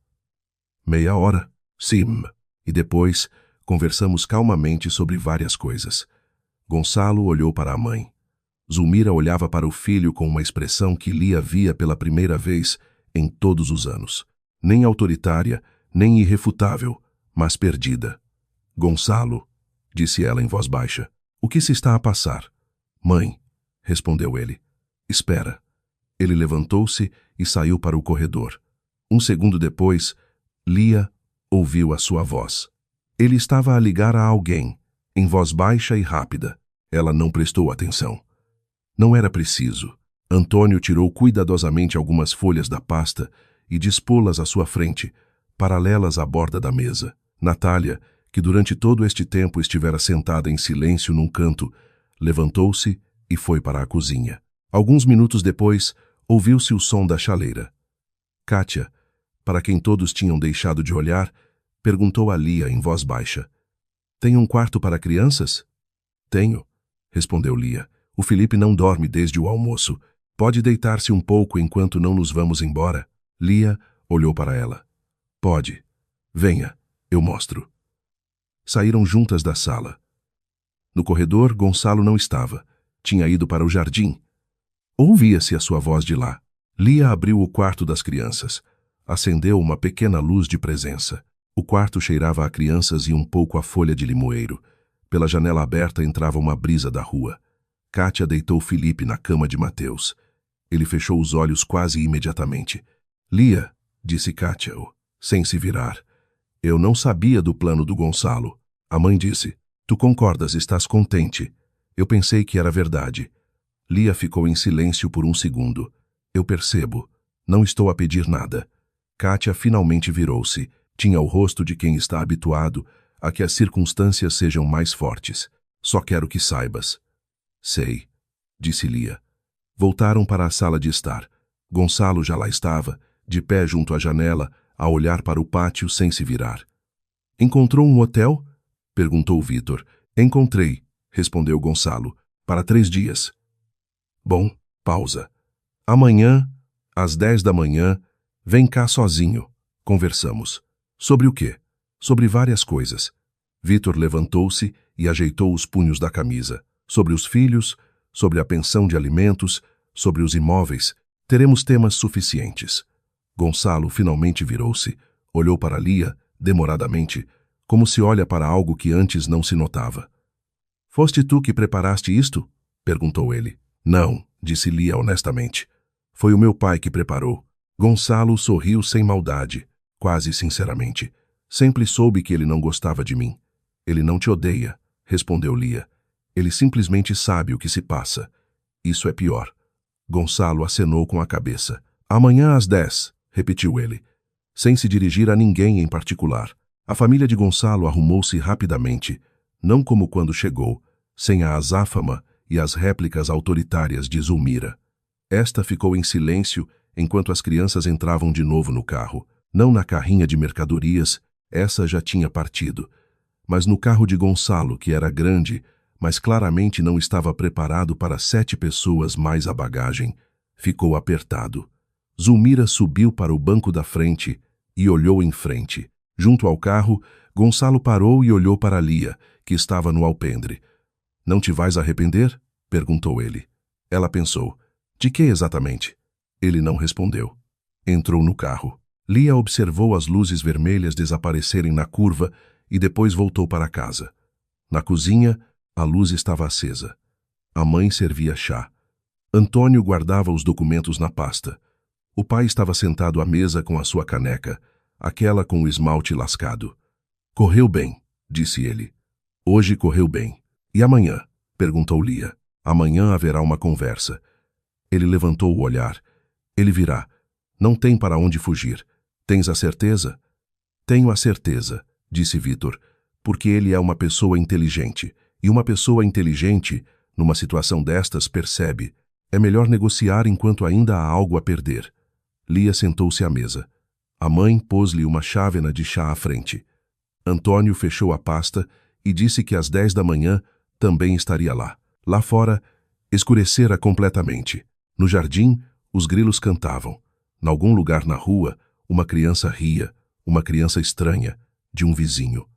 Meia hora? Sim. E depois, conversamos calmamente sobre várias coisas. Gonçalo olhou para a mãe. Zulmira olhava para o filho com uma expressão que Lia via pela primeira vez em todos os anos. Nem autoritária, nem irrefutável, mas perdida. Gonçalo, disse ela em voz baixa, o que se está a passar? Mãe, respondeu ele. Espera. Ele levantou-se e saiu para o corredor. Um segundo depois, Lia ouviu a sua voz. Ele estava a ligar a alguém, em voz baixa e rápida. Ela não prestou atenção. Não era preciso. Antônio tirou cuidadosamente algumas folhas da pasta e dispô-las à sua frente, paralelas à borda da mesa. Natália, que durante todo este tempo estivera sentada em silêncio num canto, levantou-se e foi para a cozinha. Alguns minutos depois, ouviu-se o som da chaleira. Kátia, para quem todos tinham deixado de olhar, perguntou a Lia em voz baixa. Tem um quarto para crianças? Tenho, respondeu Lia. O Felipe não dorme desde o almoço. Pode deitar-se um pouco enquanto não nos vamos embora? Lia olhou para ela. Pode. Venha, eu mostro. Saíram juntas da sala. No corredor, Gonçalo não estava. Tinha ido para o jardim. Ouvia-se a sua voz de lá. Lia abriu o quarto das crianças. Acendeu uma pequena luz de presença. O quarto cheirava a crianças e um pouco a folha de limoeiro. Pela janela aberta entrava uma brisa da rua. Kátia deitou Felipe na cama de Mateus. Ele fechou os olhos quase imediatamente. Lia, disse Kátia, sem se virar. Eu não sabia do plano do Gonçalo. A mãe disse, tu concordas, estás contente. Eu pensei que era verdade. Lia ficou em silêncio por um segundo. Eu percebo. Não estou a pedir nada. Kátia finalmente virou-se. Tinha o rosto de quem está habituado a que as circunstâncias sejam mais fortes. Só quero que saibas. Sei, disse Lia. Voltaram para a sala de estar. Gonçalo já lá estava, de pé junto à janela, a olhar para o pátio sem se virar. Encontrou um hotel? Perguntou Vítor. Encontrei, respondeu Gonçalo, para 3 dias. Bom, pausa. Amanhã, às 10 da manhã, vem cá sozinho. Conversamos. Sobre o quê? Sobre várias coisas. Vítor levantou-se e ajeitou os punhos da camisa. Sobre os filhos, sobre a pensão de alimentos, sobre os imóveis. Teremos temas suficientes. Gonçalo finalmente virou-se, olhou para Lia, demoradamente, como se olha para algo que antes não se notava. Foste tu que preparaste isto? Perguntou ele. Não, disse Lia honestamente. Foi o meu pai que preparou. Gonçalo sorriu sem maldade, quase sinceramente. Sempre soube que ele não gostava de mim. Ele não te odeia, respondeu Lia. Ele simplesmente sabe o que se passa. Isso é pior. Gonçalo acenou com a cabeça. Amanhã às 10, repetiu ele, sem se dirigir a ninguém em particular. A família de Gonçalo arrumou-se rapidamente, não como quando chegou, sem a azáfama e as réplicas autoritárias de Zulmira. Esta ficou em silêncio enquanto as crianças entravam de novo no carro. Não na carrinha de mercadorias, essa já tinha partido, mas no carro de Gonçalo, que era grande, mas claramente não estava preparado para 7 pessoas mais a bagagem. Ficou apertado. Zulmira subiu para o banco da frente e olhou em frente. Junto ao carro, Gonçalo parou e olhou para Lia, que estava no alpendre. Não te vais arrepender? Perguntou ele. Ela pensou. De que exatamente? Ele não respondeu. Entrou no carro. Lia observou as luzes vermelhas desaparecerem na curva e depois voltou para casa. Na cozinha, a luz estava acesa. A mãe servia chá. Antônio guardava os documentos na pasta. O pai estava sentado à mesa com a sua caneca, aquela com o esmalte lascado. Correu bem, disse ele. Hoje correu bem. E amanhã? Perguntou Lia. Amanhã haverá uma conversa. Ele levantou o olhar. Ele virá. Não tem para onde fugir. Tens a certeza? Tenho a certeza, disse Vitor, porque ele é uma pessoa inteligente. E uma pessoa inteligente, numa situação destas, percebe. É melhor negociar enquanto ainda há algo a perder. Lia sentou-se à mesa. A mãe pôs-lhe uma chávena de chá à frente. Antônio fechou a pasta e disse que às 10 da manhã também estaria lá. Lá fora, escurecera completamente. No jardim, os grilos cantavam. Em algum lugar na rua, uma criança ria, uma criança estranha, de um vizinho.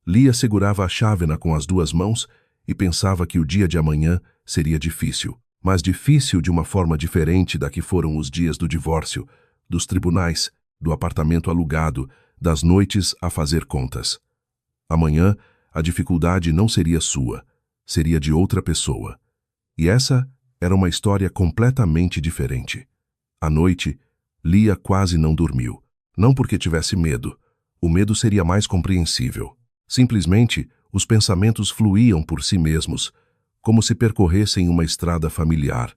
Lia segurava a chávena com as duas mãos e pensava que o dia de amanhã seria difícil, mas difícil de uma forma diferente da que foram os dias do divórcio, dos tribunais, do apartamento alugado, das noites a fazer contas. Amanhã, a dificuldade não seria sua, seria de outra pessoa. E essa era uma história completamente diferente. À noite, Lia quase não dormiu. Não porque tivesse medo. O medo seria mais compreensível. Simplesmente, os pensamentos fluíam por si mesmos, como se percorressem uma estrada familiar,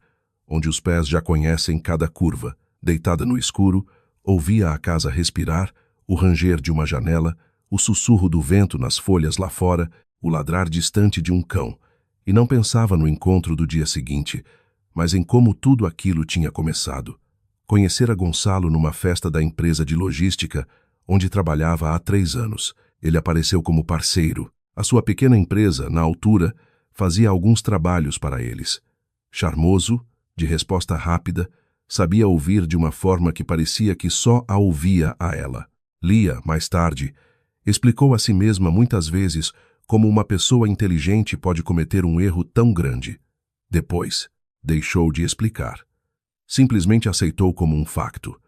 onde os pés já conhecem cada curva. Deitada no escuro, ouvia a casa respirar, o ranger de uma janela, o sussurro do vento nas folhas lá fora, o ladrar distante de um cão, e não pensava no encontro do dia seguinte, mas em como tudo aquilo tinha começado. Conhecera Gonçalo numa festa da empresa de logística, onde trabalhava há 3 anos. Ele apareceu como parceiro. A sua pequena empresa, na altura, fazia alguns trabalhos para eles. Charmoso, de resposta rápida, sabia ouvir de uma forma que parecia que só a ouvia a ela. Lia, mais tarde, explicou a si mesma muitas vezes como uma pessoa inteligente pode cometer um erro tão grande. Depois, deixou de explicar. Simplesmente aceitou como um facto.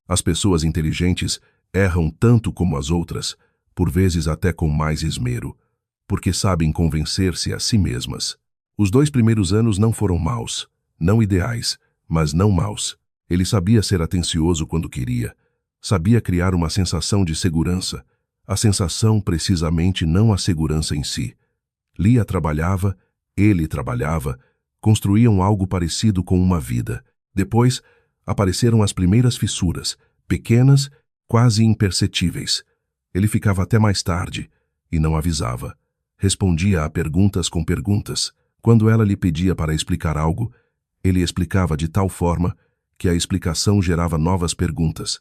As pessoas inteligentes erram tanto como as outras, por vezes até com mais esmero, porque sabem convencer-se a si mesmas. Os 2 primeiros anos não foram maus, não ideais, mas não maus. Ele sabia ser atencioso quando queria, sabia criar uma sensação de segurança, a sensação precisamente não a segurança em si. Lia trabalhava, ele trabalhava, construíam algo parecido com uma vida. Depois, apareceram as primeiras fissuras, pequenas, quase imperceptíveis. Ele ficava até mais tarde, e não avisava. Respondia a perguntas com perguntas. Quando ela lhe pedia para explicar algo, ele explicava de tal forma que a explicação gerava novas perguntas,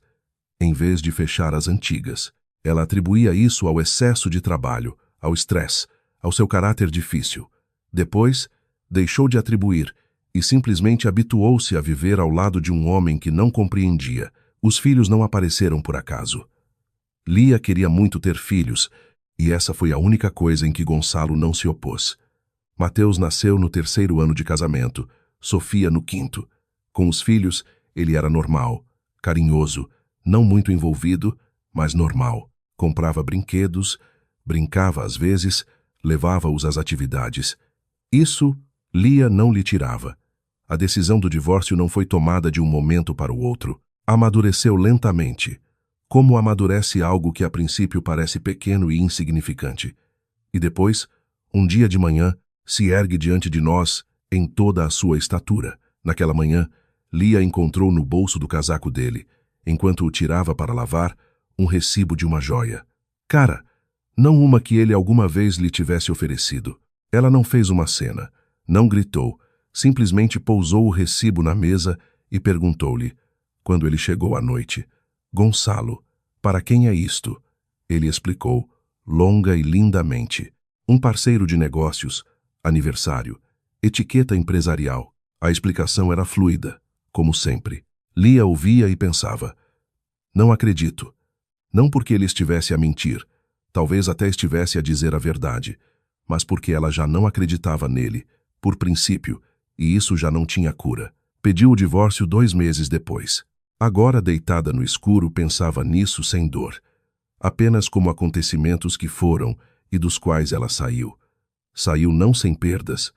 em vez de fechar as antigas. Ela atribuía isso ao excesso de trabalho, ao estresse, ao seu caráter difícil. Depois, deixou de atribuir e simplesmente habituou-se a viver ao lado de um homem que não compreendia. Os filhos não apareceram por acaso. Lia queria muito ter filhos, e essa foi a única coisa em que Gonçalo não se opôs. Mateus nasceu no 3º ano de casamento, Sofia no 5º. Com os filhos, ele era normal, carinhoso, não muito envolvido, mas normal. Comprava brinquedos, brincava às vezes, levava-os às atividades. Isso, Lia não lhe tirava. A decisão do divórcio não foi tomada de um momento para o outro. Amadureceu lentamente, como amadurece algo que a princípio parece pequeno e insignificante. E depois, um dia de manhã, se ergue diante de nós em toda a sua estatura. Naquela manhã, Lia encontrou no bolso do casaco dele, enquanto o tirava para lavar, um recibo de uma joia. Cara, não uma que ele alguma vez lhe tivesse oferecido. Ela não fez uma cena, não gritou, simplesmente pousou o recibo na mesa e perguntou-lhe, quando ele chegou à noite, Gonçalo, para quem é isto? Ele explicou, longa e lindamente. Um parceiro de negócios, aniversário, etiqueta empresarial. A explicação era fluida, como sempre. Lia ouvia e pensava, não acredito. Não porque ele estivesse a mentir, talvez até estivesse a dizer a verdade, mas porque ela já não acreditava nele, por princípio, e isso já não tinha cura. Pediu o divórcio 2 meses depois. Agora, deitada no escuro, pensava nisso sem dor, apenas como acontecimentos que foram e dos quais ela saiu. Saiu não sem perdas,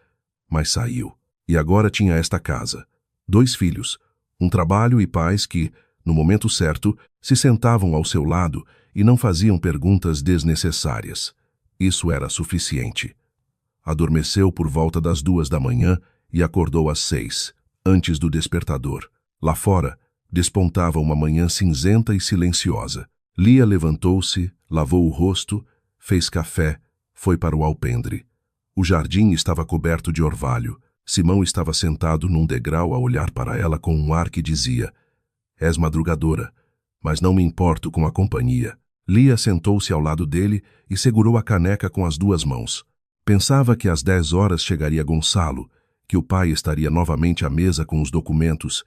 mas saiu. E agora tinha esta casa, 2 filhos, um trabalho e pais que, no momento certo, se sentavam ao seu lado e não faziam perguntas desnecessárias. Isso era suficiente. Adormeceu por volta das 2 da manhã e acordou às 6, antes do despertador. Lá fora, despontava uma manhã cinzenta e silenciosa. Lia levantou-se, lavou o rosto, fez café, foi para o alpendre. O jardim estava coberto de orvalho. Simão estava sentado num degrau a olhar para ela com um ar que dizia: "És madrugadora, mas não me importo com a companhia." Lia sentou-se ao lado dele e segurou a caneca com as 2 mãos. Pensava que às 10 horas chegaria Gonçalo, que o pai estaria novamente à mesa com os documentos,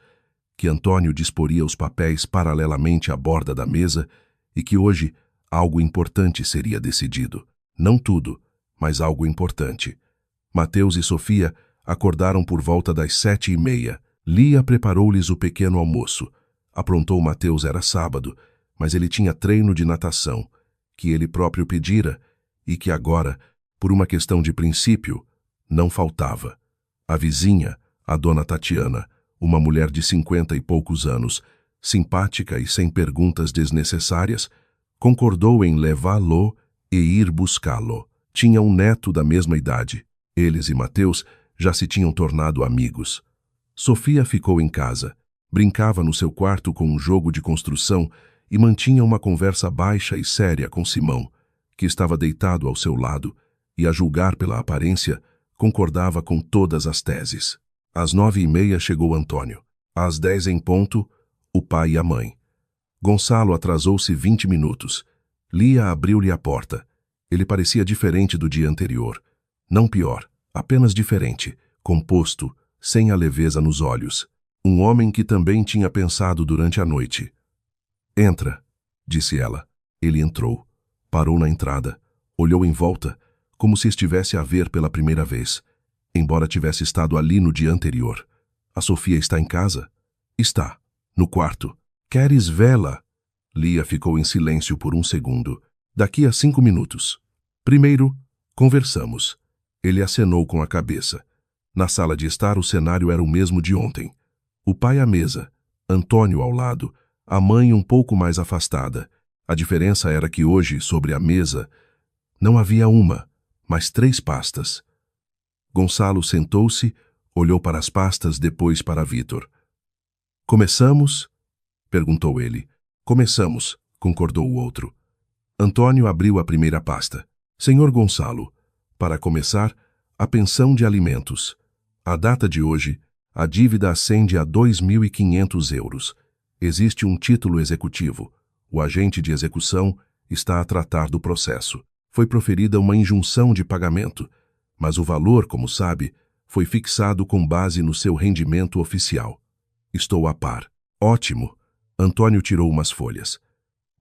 que Antônio disporia os papéis paralelamente à borda da mesa e que hoje algo importante seria decidido. Não tudo, mas algo importante. Mateus e Sofia acordaram por volta das 7h30. Lia preparou-lhes o pequeno almoço. Aprontou Mateus era sábado, mas ele tinha treino de natação, que ele próprio pedira e que agora, por uma questão de princípio, não faltava. A vizinha, a dona Tatiana, uma mulher de 50 e poucos anos, simpática e sem perguntas desnecessárias, concordou em levá-lo e ir buscá-lo. Tinha um neto da mesma idade. Eles e Mateus já se tinham tornado amigos. Sofia ficou em casa, brincava no seu quarto com um jogo de construção e mantinha uma conversa baixa e séria com Simão, que estava deitado ao seu lado e, a julgar pela aparência, concordava com todas as teses. Às 9h30 chegou Antônio. Às 10 em ponto, o pai e a mãe. Gonçalo atrasou-se 20 minutos. Lia abriu-lhe a porta. Ele parecia diferente do dia anterior. Não pior, apenas diferente, composto, sem a leveza nos olhos. Um homem que também tinha pensado durante a noite. "Entra", disse ela. Ele entrou. Parou na entrada. Olhou em volta, como se estivesse a ver pela primeira vez, embora tivesse estado ali no dia anterior. "A Sofia está em casa?" "Está. No quarto." "Queres vê-la?" Lia ficou em silêncio por um segundo. "Daqui a 5 minutos. Primeiro, conversamos." Ele acenou com a cabeça. Na sala de estar, o cenário era o mesmo de ontem. O pai à mesa, Antônio ao lado, a mãe um pouco mais afastada. A diferença era que hoje, sobre a mesa, não havia uma, mas 3 pastas. Gonçalo sentou-se, olhou para as pastas, depois para Vítor. "Começamos?" perguntou ele. "Começamos", concordou o outro. Antônio abriu a primeira pasta. "Senhor Gonçalo, para começar, a pensão de alimentos. A data de hoje, a dívida ascende a 2.500 euros. Existe um título executivo. O agente de execução está a tratar do processo. Foi proferida uma injunção de pagamento, mas o valor, como sabe, foi fixado com base no seu rendimento oficial. Estou a par." "Ótimo." Antônio tirou umas folhas.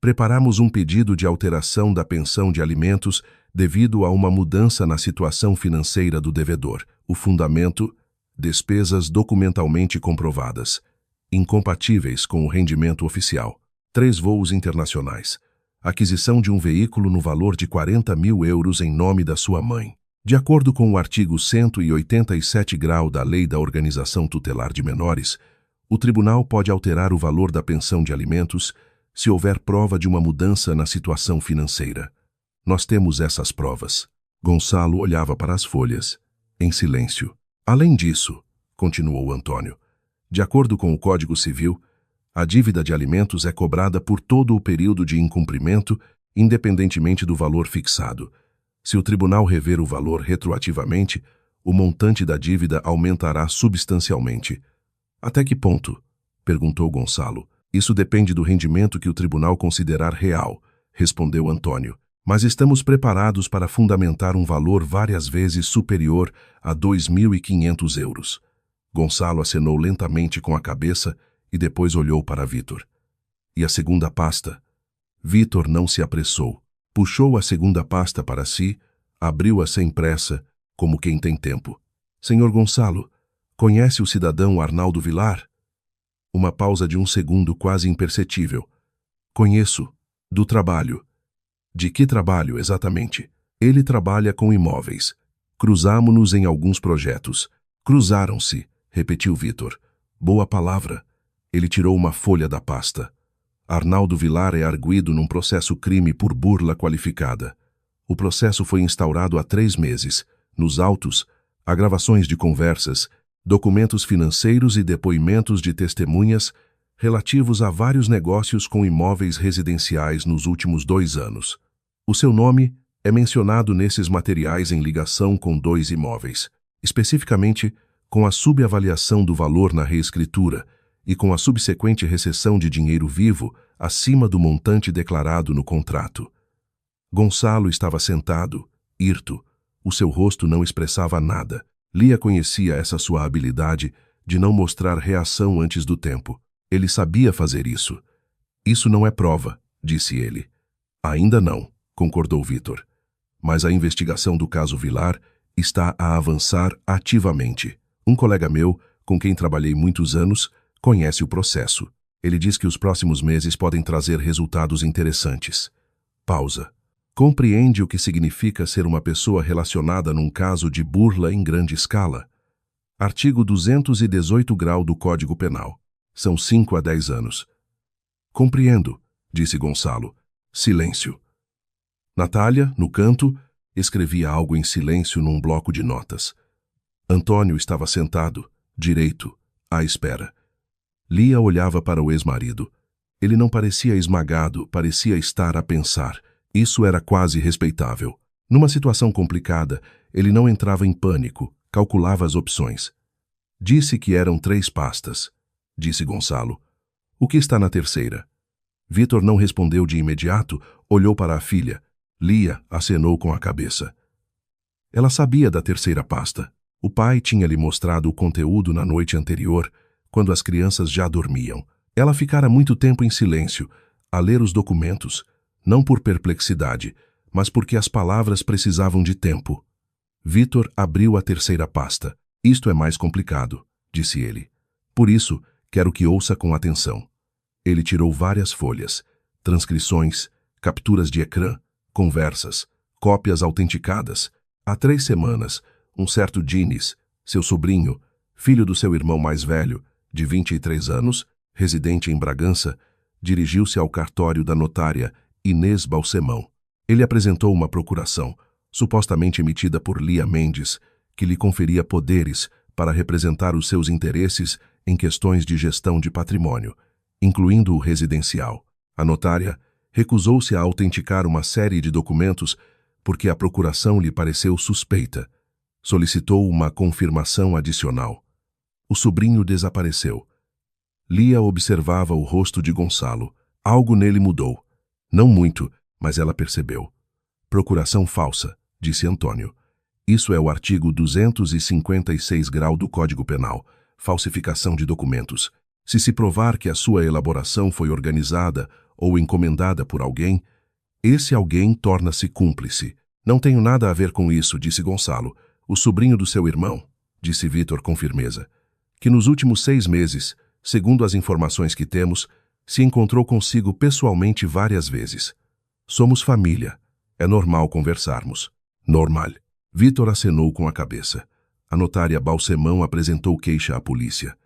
"Preparamos um pedido de alteração da pensão de alimentos devido a uma mudança na situação financeira do devedor. O fundamento: despesas documentalmente comprovadas, incompatíveis com o rendimento oficial. 3 voos internacionais. Aquisição de um veículo no valor de 40.000 euros em nome da sua mãe. De acordo com o artigo 187-grau da Lei da Organização Tutelar de Menores, o tribunal pode alterar o valor da pensão de alimentos se houver prova de uma mudança na situação financeira. Nós temos essas provas." Gonçalo olhava para as folhas, em silêncio. "Além disso", continuou Antônio, "de acordo com o Código Civil, a dívida de alimentos é cobrada por todo o período de incumprimento, independentemente do valor fixado. Se o tribunal rever o valor retroativamente, o montante da dívida aumentará substancialmente." "Até que ponto?" perguntou Gonçalo. "Isso depende do rendimento que o tribunal considerar real", respondeu Antônio. "Mas estamos preparados para fundamentar um valor várias vezes superior a 2.500 euros. Gonçalo acenou lentamente com a cabeça e depois olhou para Vítor. "E a segunda pasta?" Vítor não se apressou. Puxou a segunda pasta para si, Abriu-a sem pressa, como quem tem tempo. Senhor Gonçalo, conhece o cidadão Arnaldo Vilar? Uma pausa de 1 segundo quase imperceptível. Conheço. Do trabalho. De que trabalho, exatamente? Ele trabalha com imóveis. Cruzamo-nos em alguns projetos. Cruzaram-se, repetiu Vitor. Boa palavra. Ele tirou uma folha da pasta. Arnaldo Vilar é arguido num processo-crime por burla qualificada. O processo foi instaurado há 3 meses. Nos autos, há gravações de conversas, documentos financeiros e depoimentos de testemunhas relativos a vários negócios com imóveis residenciais nos últimos 2 anos. O seu nome é mencionado nesses materiais em ligação com 2 imóveis, especificamente com a subavaliação do valor na reescritura e com a subsequente recessão de dinheiro vivo acima do montante declarado no contrato. Gonçalo estava sentado, hirto. O seu rosto não expressava nada. Lia conhecia essa sua habilidade de não mostrar reação antes do tempo. Ele sabia fazer isso. Isso não é prova, disse ele. Ainda não, concordou Vitor. Mas a investigação do caso Vilar está a avançar ativamente. Um colega meu, com quem trabalhei muitos anos, conhece o processo. Ele diz que os próximos meses podem trazer resultados interessantes. Pausa. Compreende o que significa ser uma pessoa relacionada num caso de burla em grande escala? Artigo 218 do Código Penal. São 5 a 10 anos. Compreendo, disse Gonçalo. Silêncio. Natália, no canto, escrevia algo em silêncio num bloco de notas. Antônio estava sentado, direito, à espera. Lia olhava para o ex-marido. Ele não parecia esmagado, parecia estar a pensar. Isso era quase respeitável. Numa situação complicada, ele não entrava em pânico, calculava as opções. Disse que eram 3 pastas, disse Gonçalo. O que está na terceira? Vitor não respondeu de imediato, olhou para a filha. Lia acenou com a cabeça. Ela sabia da terceira pasta. O pai tinha lhe mostrado o conteúdo na noite anterior, quando as crianças já dormiam. Ela ficara muito tempo em silêncio, a ler os documentos, não por perplexidade, mas porque as palavras precisavam de tempo. Vitor abriu a terceira pasta. Isto é mais complicado, disse ele. Por isso, quero que ouça com atenção. Ele tirou várias folhas, transcrições, capturas de ecrã, conversas, cópias autenticadas. Há 3 semanas, um certo Diniz, seu sobrinho, filho do seu irmão mais velho, de 23 anos, residente em Bragança, dirigiu-se ao cartório da notária Inês Balsemão. Ele apresentou uma procuração, supostamente emitida por Lia Mendes, que lhe conferia poderes para representar os seus interesses em questões de gestão de patrimônio, incluindo o residencial. A notária recusou-se a autenticar uma série de documentos porque a procuração lhe pareceu suspeita. Solicitou uma confirmação adicional. O sobrinho desapareceu. Lia observava o rosto de Gonçalo. Algo nele mudou. Não muito, mas ela percebeu. Procuração falsa, disse Antônio. Isso é o artigo 256 grau do Código Penal, falsificação de documentos. Se provar que a sua elaboração foi organizada ou encomendada por alguém, esse alguém torna-se cúmplice. Não tenho nada a ver com isso, disse Gonçalo. O sobrinho do seu irmão, disse Vitor com firmeza, que nos últimos 6 meses, segundo as informações que temos, se encontrou consigo pessoalmente várias vezes. Somos família. É normal conversarmos. Normal. Vitor acenou com a cabeça. A notária Balsemão apresentou queixa à polícia.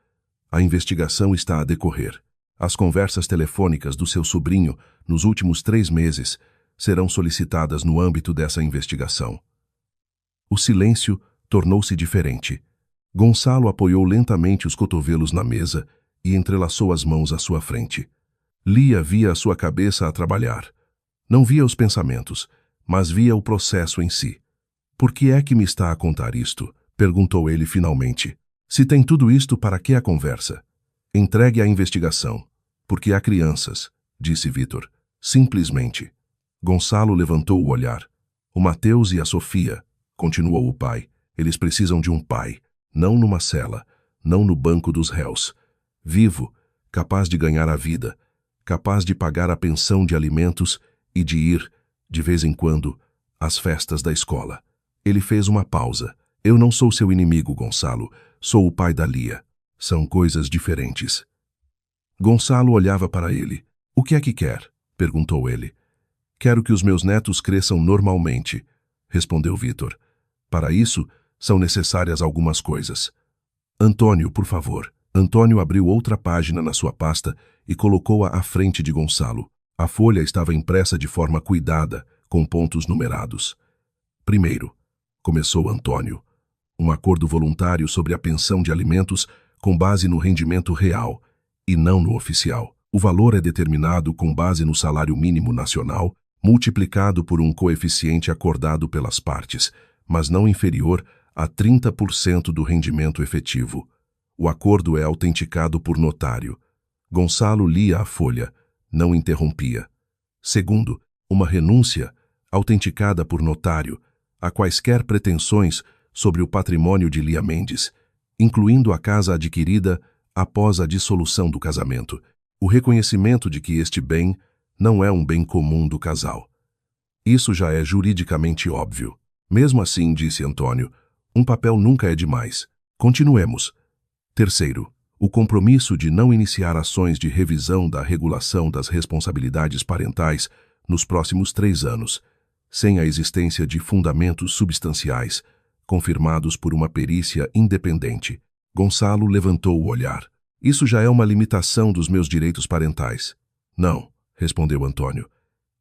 A investigação está a decorrer. As conversas telefônicas do seu sobrinho nos últimos 3 meses serão solicitadas no âmbito dessa investigação. O silêncio tornou-se diferente. Gonçalo apoiou lentamente os cotovelos na mesa e entrelaçou as mãos à sua frente. Lia via a sua cabeça a trabalhar. Não via os pensamentos, mas via o processo em si. Por que é que me está a contar isto? Perguntou ele finalmente. Se tem tudo isto, para que a conversa? Entregue a investigação. Porque há crianças, disse Vitor. Simplesmente. Gonçalo levantou o olhar. O Mateus e a Sofia, continuou o pai. Eles precisam de um pai. Não numa cela, não no banco dos réus. Vivo, capaz de ganhar a vida, capaz de pagar a pensão de alimentos e de ir, de vez em quando, As festas da escola. Ele fez uma pausa. Eu não sou seu inimigo, Gonçalo. Sou o pai da Lia. São coisas diferentes. Gonçalo olhava para ele. O que é que quer? Perguntou ele. Quero que os meus netos cresçam normalmente, respondeu Vítor. Para isso, são necessárias algumas coisas. Antônio, por favor. Antônio abriu outra página na sua pasta e colocou-a à frente de Gonçalo. A folha estava impressa de forma cuidada, com pontos numerados. Primeiro, começou Antônio, um acordo voluntário sobre a pensão de alimentos com base no rendimento real e não no oficial. O valor é determinado com base no salário mínimo nacional, multiplicado por um coeficiente acordado pelas partes, mas não inferior a 30% do rendimento efetivo. O acordo é autenticado por notário. Gonçalo lia a folha, não interrompia. Segundo, uma renúncia, autenticada por notário, a quaisquer pretensões sobre o patrimônio de Lia Mendes, incluindo a casa adquirida após a dissolução do casamento, o reconhecimento de que este bem não é um bem comum do casal. Isso já é juridicamente óbvio. Mesmo assim, disse Antônio, um papel nunca é demais. Continuemos. Terceiro, o compromisso de não iniciar ações de revisão da regulação das responsabilidades parentais nos próximos 3 anos, sem a existência de fundamentos substanciais, confirmados por uma perícia independente. Gonçalo levantou o olhar. Isso já é uma limitação dos meus direitos parentais. Não, respondeu Antônio.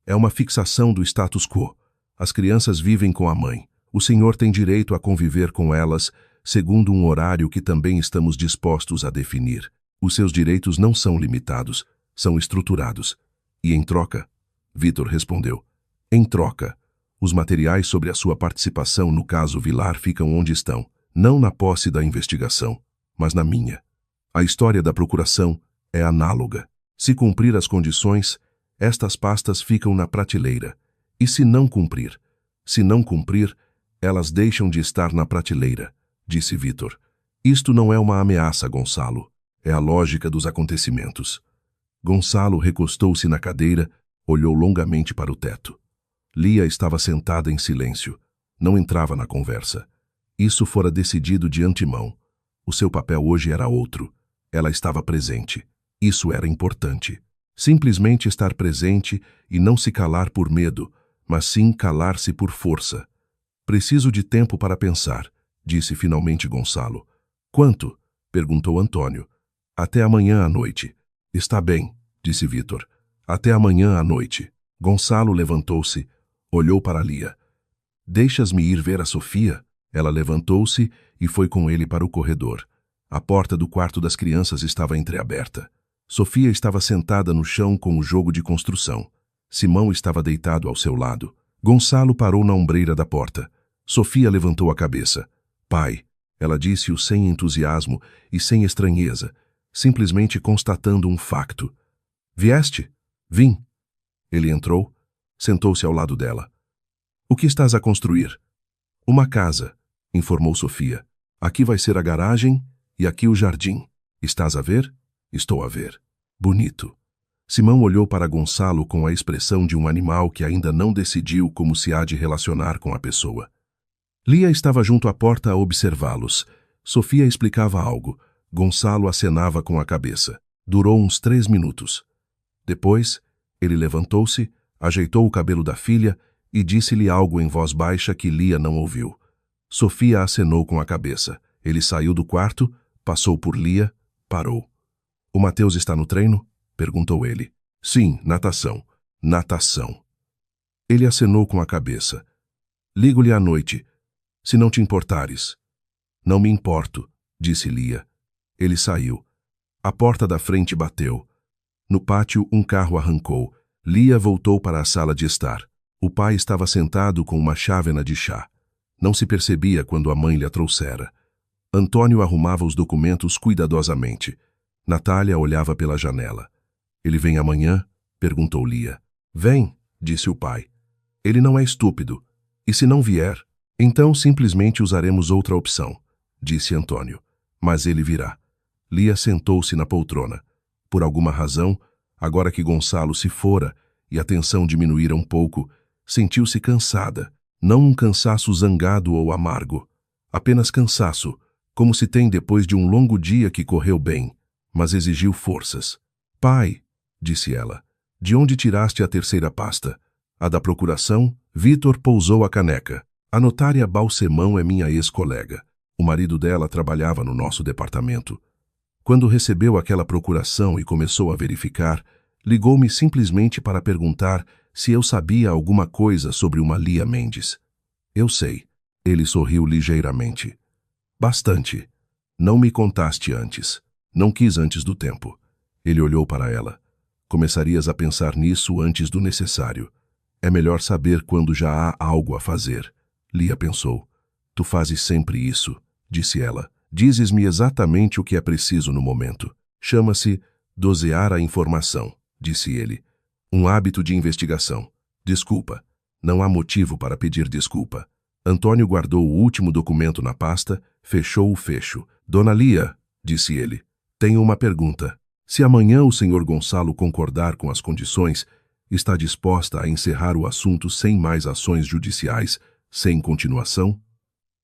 É uma fixação do status quo. As crianças vivem com a mãe. O senhor tem direito a conviver com elas segundo um horário que também estamos dispostos a definir. Os seus direitos não são limitados, são estruturados. E em troca? Vítor respondeu. Em troca, os materiais sobre a sua participação no caso Vilar ficam onde estão, não na posse da investigação, mas na minha. A história da procuração é análoga. Se cumprir as condições, estas pastas ficam na prateleira. E se não cumprir? Se não cumprir, elas deixam de estar na prateleira, disse Vítor. Isto não é uma ameaça, Gonçalo. É a lógica dos acontecimentos. Gonçalo recostou-se na cadeira, olhou longamente para o teto. Lia estava sentada em silêncio. Não entrava na conversa. Isso fora decidido de antemão. O seu papel hoje era outro. Ela estava presente. Isso era importante. Simplesmente estar presente e não se calar por medo, mas sim calar-se por força. Preciso de tempo para pensar, disse finalmente Gonçalo. Quanto? Perguntou Antônio. Até amanhã à noite. Está bem, disse Vítor. Até amanhã à noite. Gonçalo levantou-se, olhou para Lia. Deixas-me ir ver a Sofia? Ela levantou-se e foi com ele para o corredor. A porta do quarto das crianças estava entreaberta. Sofia estava sentada no chão com o jogo de construção. Simão estava deitado ao seu lado. Gonçalo parou na ombreira da porta. Sofia levantou a cabeça. Pai, ela disse-o sem entusiasmo e sem estranheza, simplesmente constatando um facto. Vieste? Vim. Ele entrou, sentou-se ao lado dela. O que estás a construir? Uma casa, informou Sofia. Aqui vai ser a garagem e aqui o jardim. Estás a ver? Estou a ver. Bonito. Simão olhou para Gonçalo com a expressão de um animal que ainda não decidiu como se há de relacionar com a pessoa. Lia estava junto à porta a observá-los. Sofia explicava algo. Gonçalo acenava com a cabeça. Durou uns 3 minutos. Depois, ele levantou-se, ajeitou o cabelo da filha e disse-lhe algo em voz baixa que Lia não ouviu. Sofia acenou com a cabeça. Ele saiu do quarto, passou por Lia, parou. O Mateus está no treino? Perguntou ele. Sim, natação. Natação. Ele acenou com a cabeça. Ligo-lhe à noite, se não te importares. Não me importo, disse Lia. Ele saiu. A porta da frente bateu. No pátio, um carro arrancou. Lia voltou para a sala de estar. O pai estava sentado com uma chávena de chá. Não se percebia quando a mãe lhe a trouxera. Antônio arrumava os documentos cuidadosamente. Natália olhava pela janela. Ele vem amanhã? Perguntou Lia. Vem, disse o pai. Ele não é estúpido. E se não vier? Então simplesmente usaremos outra opção, disse Antônio. Mas ele virá. Lia sentou-se na poltrona. Por alguma razão, agora que Gonçalo se fora e a tensão diminuíra um pouco, sentiu-se cansada Não um cansaço zangado ou amargo. Apenas cansaço, como se tem depois de um longo dia que correu bem, mas exigiu forças. Pai, disse ela, de onde tiraste a terceira pasta? A da procuração? Vitor pousou a caneca. A notária Balsemão é minha ex-colega. O marido dela trabalhava no nosso departamento. Quando recebeu aquela procuração e começou a verificar, ligou-me simplesmente para perguntar se eu sabia alguma coisa sobre uma Lia Mendes. Eu sei. Ele sorriu ligeiramente. Bastante. Não me contaste antes. Não quis antes do tempo. Ele olhou para ela. Começarias a pensar nisso antes do necessário. É melhor saber quando já há algo a fazer. Lia pensou. Tu fazes sempre isso, disse ela. Dizes-me exatamente o que é preciso no momento. Chama-se dosear a informação, disse ele. Um hábito de investigação. Desculpa. Não há motivo para pedir desculpa. Antônio guardou o último documento na pasta, fechou o fecho. Dona Lia, disse ele, tenho uma pergunta. Se amanhã o senhor Gonçalo concordar com as condições, está disposta a encerrar o assunto sem mais ações judiciais, sem continuação?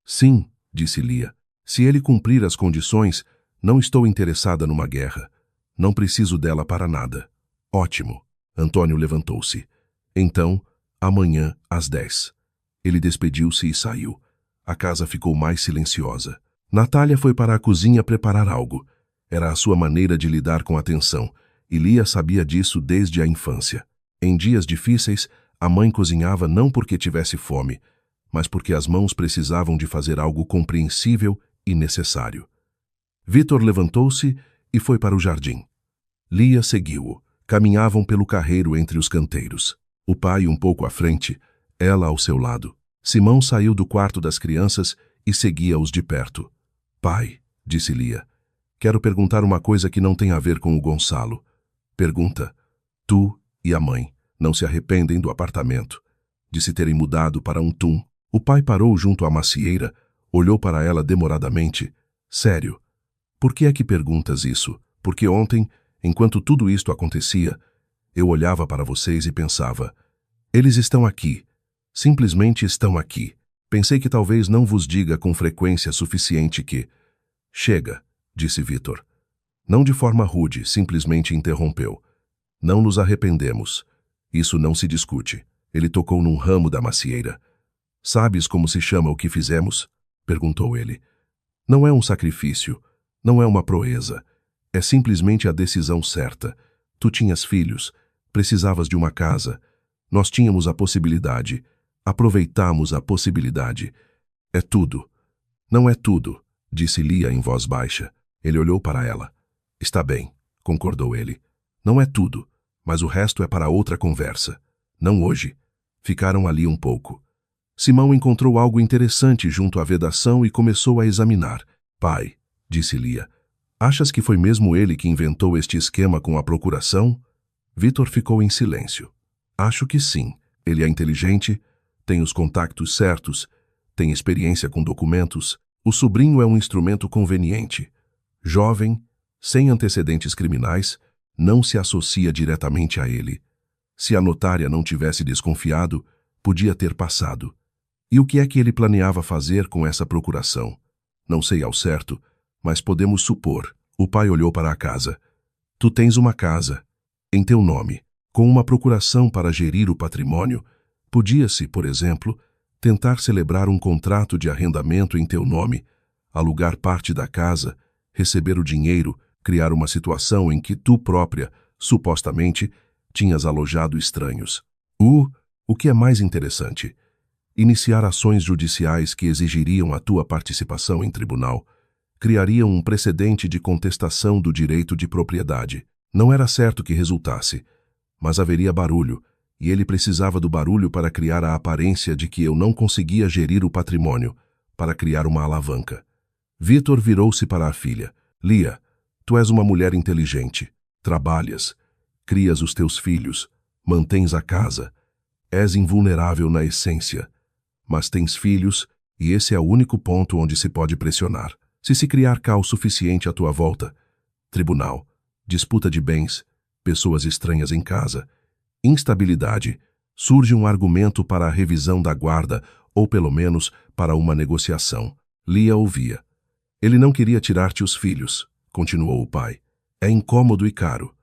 Sim, disse Lia. Se ele cumprir as condições, não estou interessada numa guerra. Não preciso dela para nada. Ótimo. Antônio levantou-se. Então, amanhã, às 10. Ele despediu-se e saiu. A casa ficou mais silenciosa. Natália foi para a cozinha preparar algo. Era a sua maneira de lidar com a tensão, e Lia sabia disso desde a infância. Em dias difíceis, a mãe cozinhava não porque tivesse fome, mas porque as mãos precisavam de fazer algo compreensível e necessário. Vitor levantou-se e foi para o jardim. Lia seguiu-o. Caminhavam pelo carreiro entre os canteiros. O pai um pouco à frente, ela ao seu lado. Simão saiu do quarto das crianças e seguia-os de perto. Pai, disse Lia, quero perguntar uma coisa que não tem a ver com o Gonçalo. Pergunta. Tu e a mãe não se arrependem do apartamento, de se terem mudado para um tum? O pai parou junto à macieira, olhou para ela demoradamente. Sério, por que é que perguntas isso? Porque ontem, enquanto tudo isto acontecia, eu olhava para vocês e pensava, eles estão aqui, simplesmente estão aqui. Pensei que talvez não vos diga com frequência suficiente que... Chega, disse Vitor. Não de forma rude, simplesmente interrompeu. Não nos arrependemos. Isso não se discute. Ele tocou num ramo da macieira. Sabes como se chama o que fizemos? Perguntou ele. Não é um sacrifício, não é uma proeza. É simplesmente a decisão certa. Tu tinhas filhos, precisavas de uma casa. Nós tínhamos a possibilidade. Aproveitamos a possibilidade. É tudo. Não é tudo, disse Lia em voz baixa. Ele olhou para ela. Está bem, concordou ele. Não é tudo, mas o resto é para outra conversa. Não hoje. Ficaram ali um pouco. Simão encontrou algo interessante junto à vedação e começou a examinar. Pai, disse Lia, achas que foi mesmo ele que inventou este esquema com a procuração? Vitor ficou em silêncio. Acho que sim. Ele é inteligente, tem os contactos certos, tem experiência com documentos. O sobrinho é um instrumento conveniente. Jovem, sem antecedentes criminais, não se associa diretamente a ele. Se a notária não tivesse desconfiado, podia ter passado. E o que é que ele planeava fazer com essa procuração? Não sei ao certo, mas podemos supor. O pai olhou para a casa. Tu tens uma casa, em teu nome, com uma procuração para gerir o patrimônio. Podia-se, por exemplo, tentar celebrar um contrato de arrendamento em teu nome, alugar parte da casa, receber o dinheiro, criar uma situação em que tu própria, supostamente, tinhas alojado estranhos. O que é mais interessante, iniciar ações judiciais que exigiriam a tua participação em tribunal, criariam um precedente de contestação do direito de propriedade. Não era certo que resultasse, mas haveria barulho, e ele precisava do barulho para criar a aparência de que eu não conseguia gerir o patrimônio, para criar uma alavanca. Vitor virou-se para a filha. Lia, tu és uma mulher inteligente, trabalhas, crias os teus filhos, mantens a casa, és invulnerável na essência, mas tens filhos e esse é o único ponto onde se pode pressionar. Se criar caos suficiente à tua volta, tribunal, disputa de bens, pessoas estranhas em casa, instabilidade, surge um argumento para a revisão da guarda ou pelo menos para uma negociação. Lia ouvia. Ele não queria tirar-te os filhos, continuou o pai. É incômodo e caro.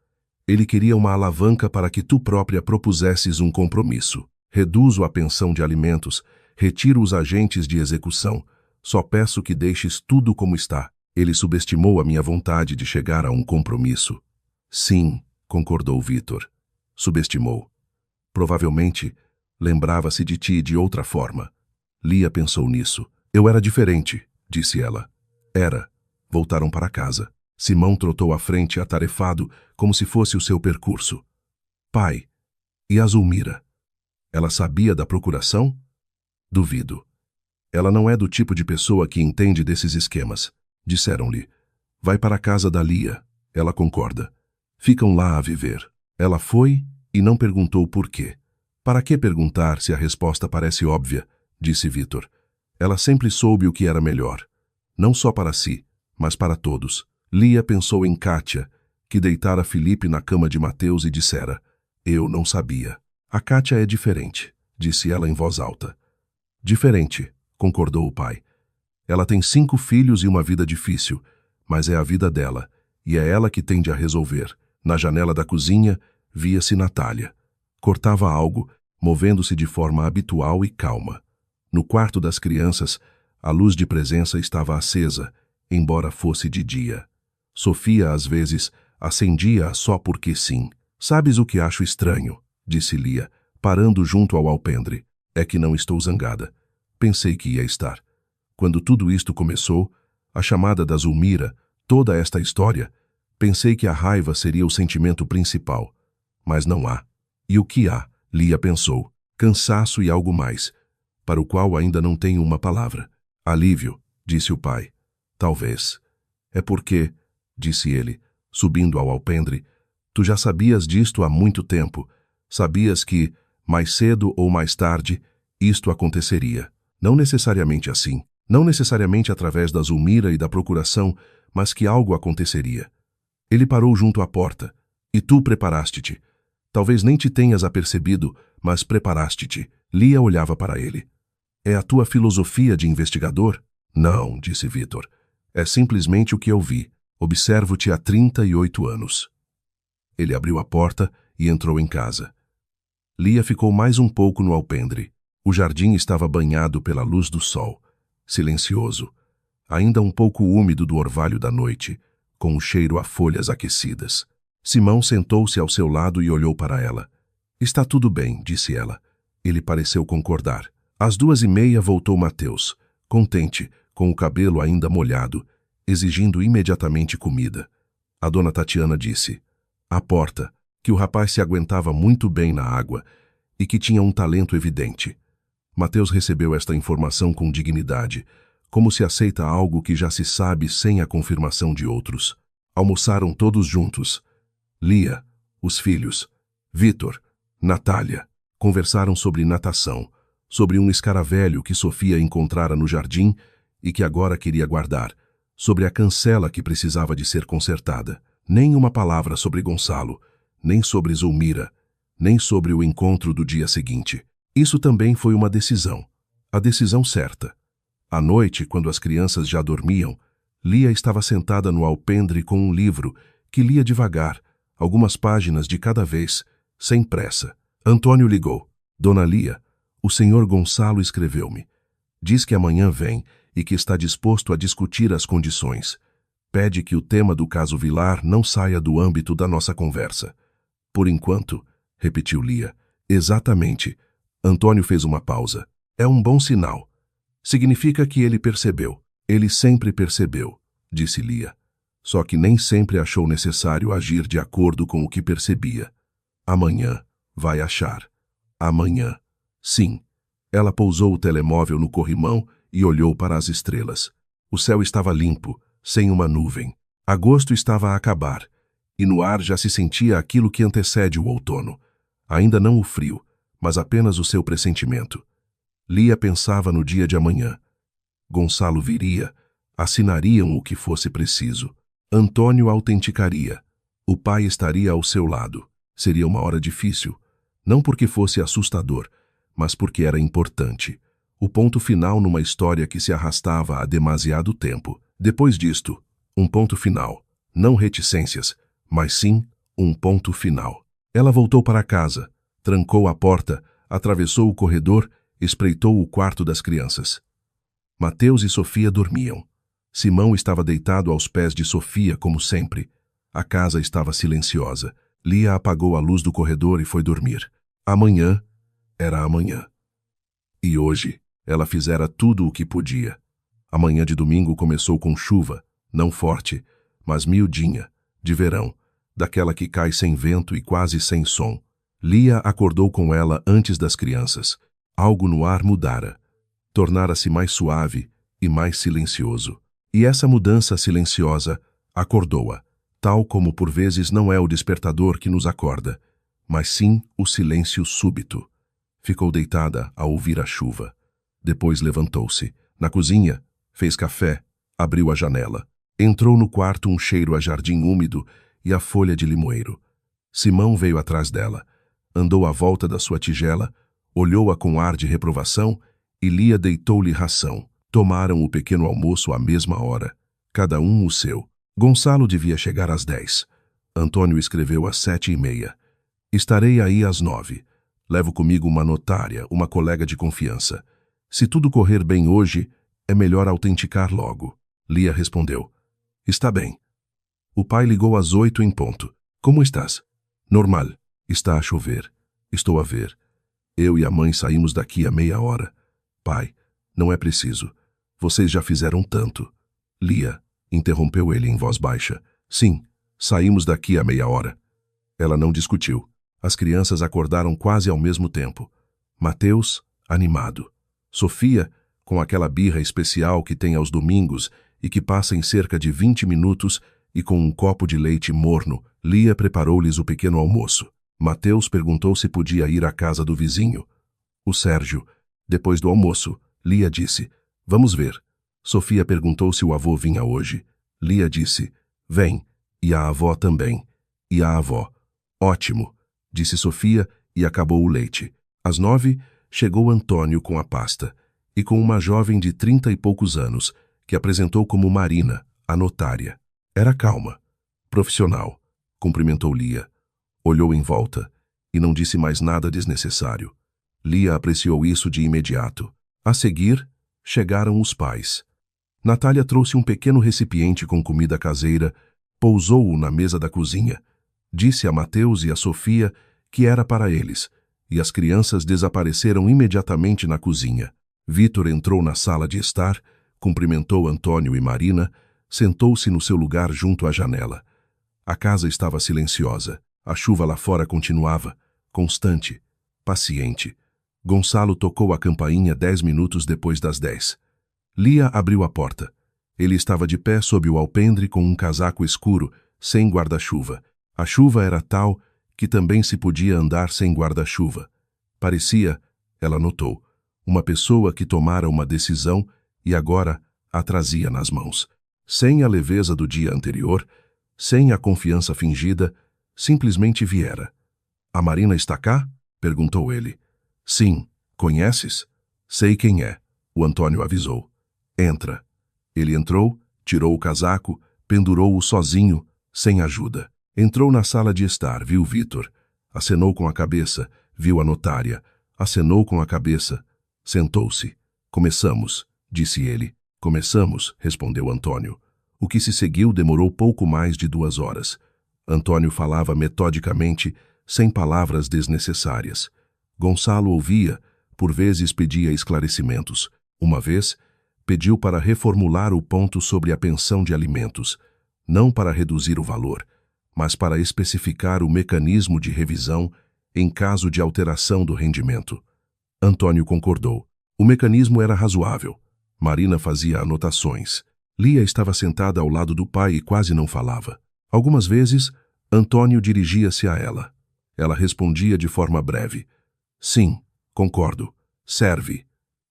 Ele queria uma alavanca para que tu própria propusesses um compromisso. Reduzo a pensão de alimentos, retiro os agentes de execução. Só peço que deixes tudo como está. Ele subestimou a minha vontade de chegar a um compromisso. Sim, concordou Vítor. Subestimou. Provavelmente, lembrava-se de ti de outra forma. Lia pensou nisso. Eu era diferente, disse ela. Era. Voltaram para casa. Simão trotou à frente, atarefado, como se fosse o seu percurso. Pai, e a Zulmira? Ela sabia da procuração? Duvido. Ela não é do tipo de pessoa que entende desses esquemas. Disseram-lhe. Vai para a casa da Lia. Ela concorda. Ficam lá a viver. Ela foi e não perguntou por quê. Para que perguntar se a resposta parece óbvia? Disse Vítor. Ela sempre soube o que era melhor. Não só para si, mas para todos. Lia pensou em Kátia, que deitara Filipe na cama de Mateus e dissera, eu não sabia. A Kátia é diferente, disse ela em voz alta. Diferente, concordou o pai. Ela tem 5 filhos e uma vida difícil, mas é a vida dela, e é ela que tem de a resolver. Na janela da cozinha, via-se Natália. Cortava algo, movendo-se de forma habitual e calma. No quarto das crianças, a luz de presença estava acesa, embora fosse de dia. Sofia, às vezes, acendia-a só porque sim. Sabes o que acho estranho? Disse Lia, parando junto ao alpendre. É que não estou zangada. Pensei que ia estar. Quando tudo isto começou, a chamada da Zulmira, toda esta história, pensei que a raiva seria o sentimento principal. Mas não há. E o que há? Lia pensou. Cansaço e algo mais, para o qual ainda não tenho uma palavra. Alívio, disse o pai. Talvez. É porque, disse ele, subindo ao alpendre, tu já sabias disto há muito tempo. Sabias que, mais cedo ou mais tarde, isto aconteceria. Não necessariamente assim. Não necessariamente através da Zulmira e da procuração, mas que algo aconteceria. Ele parou junto à porta. E tu preparaste-te. Talvez nem te tenhas apercebido, mas preparaste-te. Lia olhava para ele. É a tua filosofia de investigador? Não, disse Vítor. É simplesmente o que eu vi. Observo-te há 38 anos. Ele abriu a porta e entrou em casa. Lia ficou mais um pouco no alpendre. O jardim estava banhado pela luz do sol, silencioso, ainda um pouco úmido do orvalho da noite, com um cheiro a folhas aquecidas. Simão sentou-se ao seu lado e olhou para ela. Está tudo bem, disse ela. Ele pareceu concordar. Às 2:30 voltou Mateus, contente, com o cabelo ainda molhado, exigindo imediatamente comida. A dona Tatiana disse, à porta, que o rapaz se aguentava muito bem na água e que tinha um talento evidente. Mateus recebeu esta informação com dignidade, como se aceita algo que já se sabe sem a confirmação de outros. Almoçaram todos juntos. Lia, os filhos, Vítor, Natália, conversaram sobre natação, sobre um escaravelho que Sofia encontrara no jardim e que agora queria guardar, sobre a cancela que precisava de ser consertada. Nem uma palavra sobre Gonçalo, nem sobre Zulmira, nem sobre o encontro do dia seguinte. Isso também foi uma decisão, a decisão certa. À noite, quando as crianças já dormiam, Lia estava sentada no alpendre com um livro que lia devagar, algumas páginas de cada vez, sem pressa. Antônio ligou. Dona Lia, o senhor Gonçalo escreveu-me. Diz que amanhã vem e que está disposto a discutir as condições. Pede que o tema do caso Vilar não saia do âmbito da nossa conversa. Por enquanto, repetiu Lia. Exatamente. Antônio fez uma pausa. É um bom sinal. Significa que ele percebeu. Ele sempre percebeu, disse Lia. Só que nem sempre achou necessário agir de acordo com o que percebia. Amanhã vai achar. Amanhã. Sim. Ela pousou o telemóvel no corrimão e olhou para as estrelas. O céu estava limpo, sem uma nuvem. Agosto estava a acabar, e no ar já se sentia aquilo que antecede o outono. Ainda não o frio, mas apenas o seu pressentimento. Lia pensava no dia de amanhã. Gonçalo viria, assinariam o que fosse preciso. Antônio autenticaria. O pai estaria ao seu lado. Seria uma hora difícil, não porque fosse assustador, mas porque era importante. o ponto final numa história que se arrastava há demasiado tempo. Depois disto, um ponto final. Não reticências, mas sim um ponto final. Ela voltou para casa, trancou a porta, atravessou o corredor, espreitou o quarto das crianças. Mateus e Sofia dormiam. Simão estava deitado aos pés de Sofia, como sempre. A casa estava silenciosa. Lia apagou a luz do corredor e foi dormir. Amanhã era amanhã. E hoje, ela fizera tudo o que podia. A manhã de domingo começou com chuva, não forte, mas miudinha, de verão, daquela que cai sem vento e quase sem som. Lia acordou com ela antes das crianças. Algo no ar mudara. Tornara-se mais suave e mais silencioso. E essa mudança silenciosa acordou-a, tal como por vezes não é o despertador que nos acorda, mas sim o silêncio súbito. Ficou deitada a ouvir a chuva. Depois levantou-se. Na cozinha, fez café, abriu a janela. Entrou no quarto um cheiro a jardim úmido e a folha de limoeiro. Simão veio atrás dela. Andou à volta da sua tigela, olhou-a com ar de reprovação e Lia deitou-lhe ração. Tomaram o pequeno almoço à mesma hora, cada um o seu. Gonçalo devia chegar às 10. Antônio escreveu às 7:30. Estarei aí às 9. Levo comigo uma notária, uma colega de confiança. Se tudo correr bem hoje, é melhor autenticar logo. Lia respondeu. Está bem. O pai ligou às 8 em ponto. Como estás? Normal. Está a chover. Estou a ver. Eu e a mãe saímos daqui a meia hora. Pai, não é preciso. Vocês já fizeram tanto. Lia, interrompeu ele em voz baixa. Sim, saímos daqui a meia hora. Ela não discutiu. As crianças acordaram quase ao mesmo tempo. Mateus, animado. Sofia, com aquela birra especial que tem aos domingos e que passa em cerca de 20 minutos e com um copo de leite morno, Lia preparou-lhes o pequeno almoço. Mateus perguntou se podia ir à casa do vizinho. O Sérgio. Depois do almoço, Lia disse, vamos ver. Sofia perguntou se o avô vinha hoje. Lia disse, vem, e a avó também. E a avó. Ótimo, disse Sofia e acabou o leite. Às 9, chegou Antônio com a pasta e com uma jovem de 30 e poucos anos, que apresentou como Marina, a notária. Era calma, profissional, cumprimentou Lia. Olhou em volta e não disse mais nada desnecessário. Lia apreciou isso de imediato. A seguir, chegaram os pais. Natália trouxe um pequeno recipiente com comida caseira, pousou-o na mesa da cozinha. Disse a Mateus e a Sofia que era para eles, e as crianças desapareceram imediatamente na cozinha. Vítor entrou na sala de estar, cumprimentou Antônio e Marina, sentou-se no seu lugar junto à janela. A casa estava silenciosa. A chuva lá fora continuava, constante, paciente. Gonçalo tocou a campainha 10 minutos depois das 10. Lia abriu a porta. Ele estava de pé sob o alpendre com um casaco escuro, sem guarda-chuva. A chuva era tal que também se podia andar sem guarda-chuva. Parecia, ela notou, uma pessoa que tomara uma decisão e agora a trazia nas mãos. Sem a leveza do dia anterior, sem a confiança fingida, simplesmente viera. A Marina está cá? Perguntou ele. Sim. Conheces? Sei quem é, o Antônio avisou. Entra. Ele entrou, tirou o casaco, pendurou-o sozinho, sem ajuda. Entrou na sala de estar, viu Vítor. Acenou com a cabeça, viu a notária. Acenou com a cabeça. Sentou-se. Começamos, disse ele. Começamos, respondeu Antônio. O que se seguiu demorou pouco mais de 2 horas. Antônio falava metodicamente, sem palavras desnecessárias. Gonçalo ouvia, por vezes pedia esclarecimentos. Uma vez, pediu para reformular o ponto sobre a pensão de alimentos, não para reduzir o valor, mas para especificar o mecanismo de revisão em caso de alteração do rendimento. Antônio concordou. O mecanismo era razoável. Marina fazia anotações. Lia estava sentada ao lado do pai e quase não falava. Algumas vezes, Antônio dirigia-se a ela. Ela respondia de forma breve. Sim, concordo. Serve.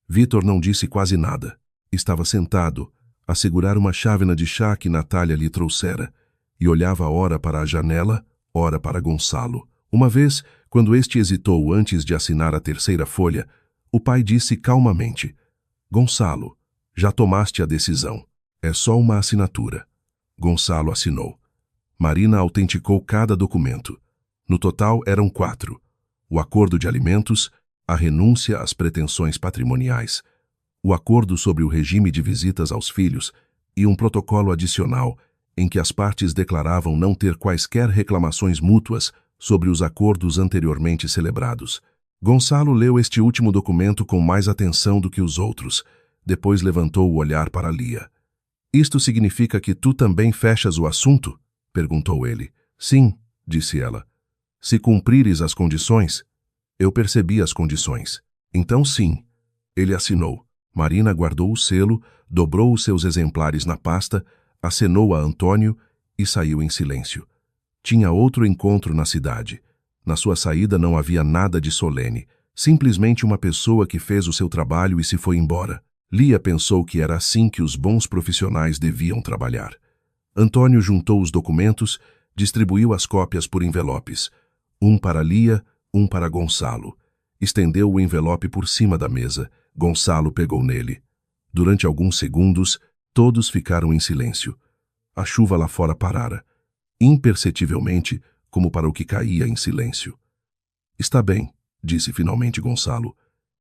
Vítor não disse quase nada. Estava sentado, a segurar uma chávena de chá que Natália lhe trouxera, e olhava ora para a janela, ora para Gonçalo. Uma vez, quando este hesitou antes de assinar a terceira folha, o pai disse calmamente, Gonçalo, já tomaste a decisão. É só uma assinatura. Gonçalo assinou. Marina autenticou cada documento. No total eram 4. O acordo de alimentos, a renúncia às pretensões patrimoniais, o acordo sobre o regime de visitas aos filhos e um protocolo adicional em que as partes declaravam não ter quaisquer reclamações mútuas sobre os acordos anteriormente celebrados. Gonçalo leu este último documento com mais atenção do que os outros. Depois levantou o olhar para Lia. Isto significa que tu também fechas o assunto? Perguntou ele. Sim, disse ela. Se cumprires as condições? Eu percebi as condições. Então sim. Ele assinou. Marina guardou o selo, dobrou os seus exemplares na pasta, acenou a Antônio e saiu em silêncio. Tinha outro encontro na cidade. Na sua saída não havia nada de solene. Simplesmente uma pessoa que fez o seu trabalho e se foi embora. Lia pensou que era assim que os bons profissionais deviam trabalhar. Antônio juntou os documentos, distribuiu as cópias por envelopes. Um para Lia, um para Gonçalo. Estendeu o envelope por cima da mesa. Gonçalo pegou nele. Durante alguns segundos, todos ficaram em silêncio. A chuva lá fora parara, imperceptivelmente, como para o que caía em silêncio. Está bem, disse finalmente Gonçalo.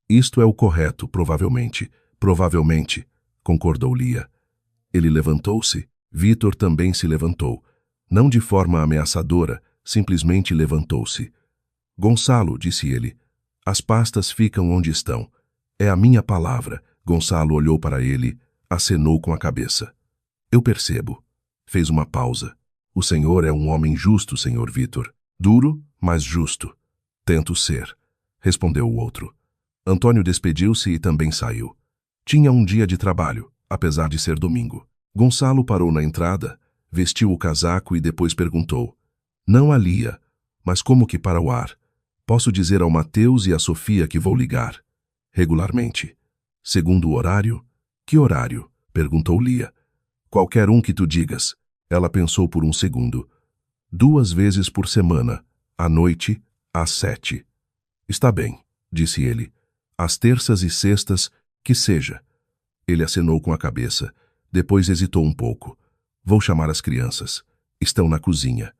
Isto é o correto, provavelmente. Provavelmente, concordou Lia. Ele levantou-se. Vítor também se levantou. Não de forma ameaçadora, simplesmente levantou-se. Gonçalo, disse ele, as pastas ficam onde estão. É a minha palavra. Gonçalo olhou para ele, acenou com a cabeça. Eu percebo. Fez uma pausa. O senhor é um homem justo, senhor Vítor. Duro, mas justo. Tento ser, respondeu o outro. Antônio despediu-se e também saiu. Tinha um dia de trabalho, apesar de ser domingo. Gonçalo parou na entrada, vestiu o casaco e depois perguntou. Não a Lia, mas como que para o ar? Posso dizer ao Mateus e à Sofia que vou ligar. Regularmente. Segundo o horário? Que horário? Perguntou Lia. Qualquer um que tu digas. Ela pensou por um segundo. 2 vezes por semana, à noite, às 7. Está bem, disse ele. Às terças e sextas, que seja. Ele acenou com a cabeça. Depois hesitou um pouco. Vou chamar as crianças. Estão na cozinha.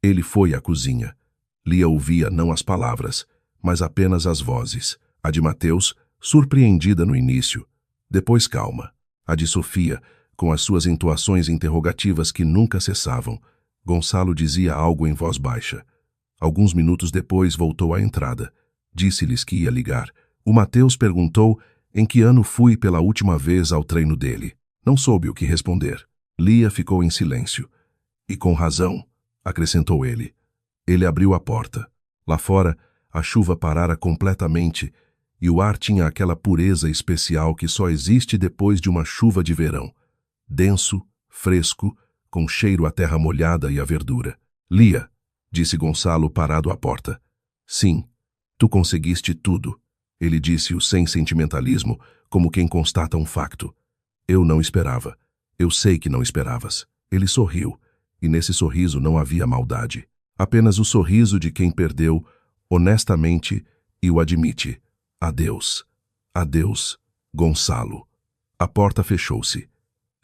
Ele foi à cozinha. Lia ouvia não as palavras, mas apenas as vozes. A de Mateus, surpreendida no início. Depois calma. A de Sofia, com as suas entoações interrogativas que nunca cessavam. Gonçalo dizia algo em voz baixa. Alguns minutos depois voltou à entrada. Disse-lhes que ia ligar. O Mateus perguntou em que ano fui pela última vez ao treino dele. Não soube o que responder. Lia ficou em silêncio. E com razão, acrescentou ele. Ele abriu a porta. Lá fora, a chuva parara completamente e o ar tinha aquela pureza especial que só existe depois de uma chuva de verão. Denso, fresco, com cheiro à terra molhada e à verdura. Lia, disse Gonçalo parado à porta. Sim, tu conseguiste tudo. Ele disse-o sem sentimentalismo, como quem constata um facto. Eu não esperava. Eu sei que não esperavas. Ele sorriu, e nesse sorriso não havia maldade. Apenas o sorriso de quem perdeu, honestamente, e o admite. Adeus. Adeus, Gonçalo. A porta fechou-se.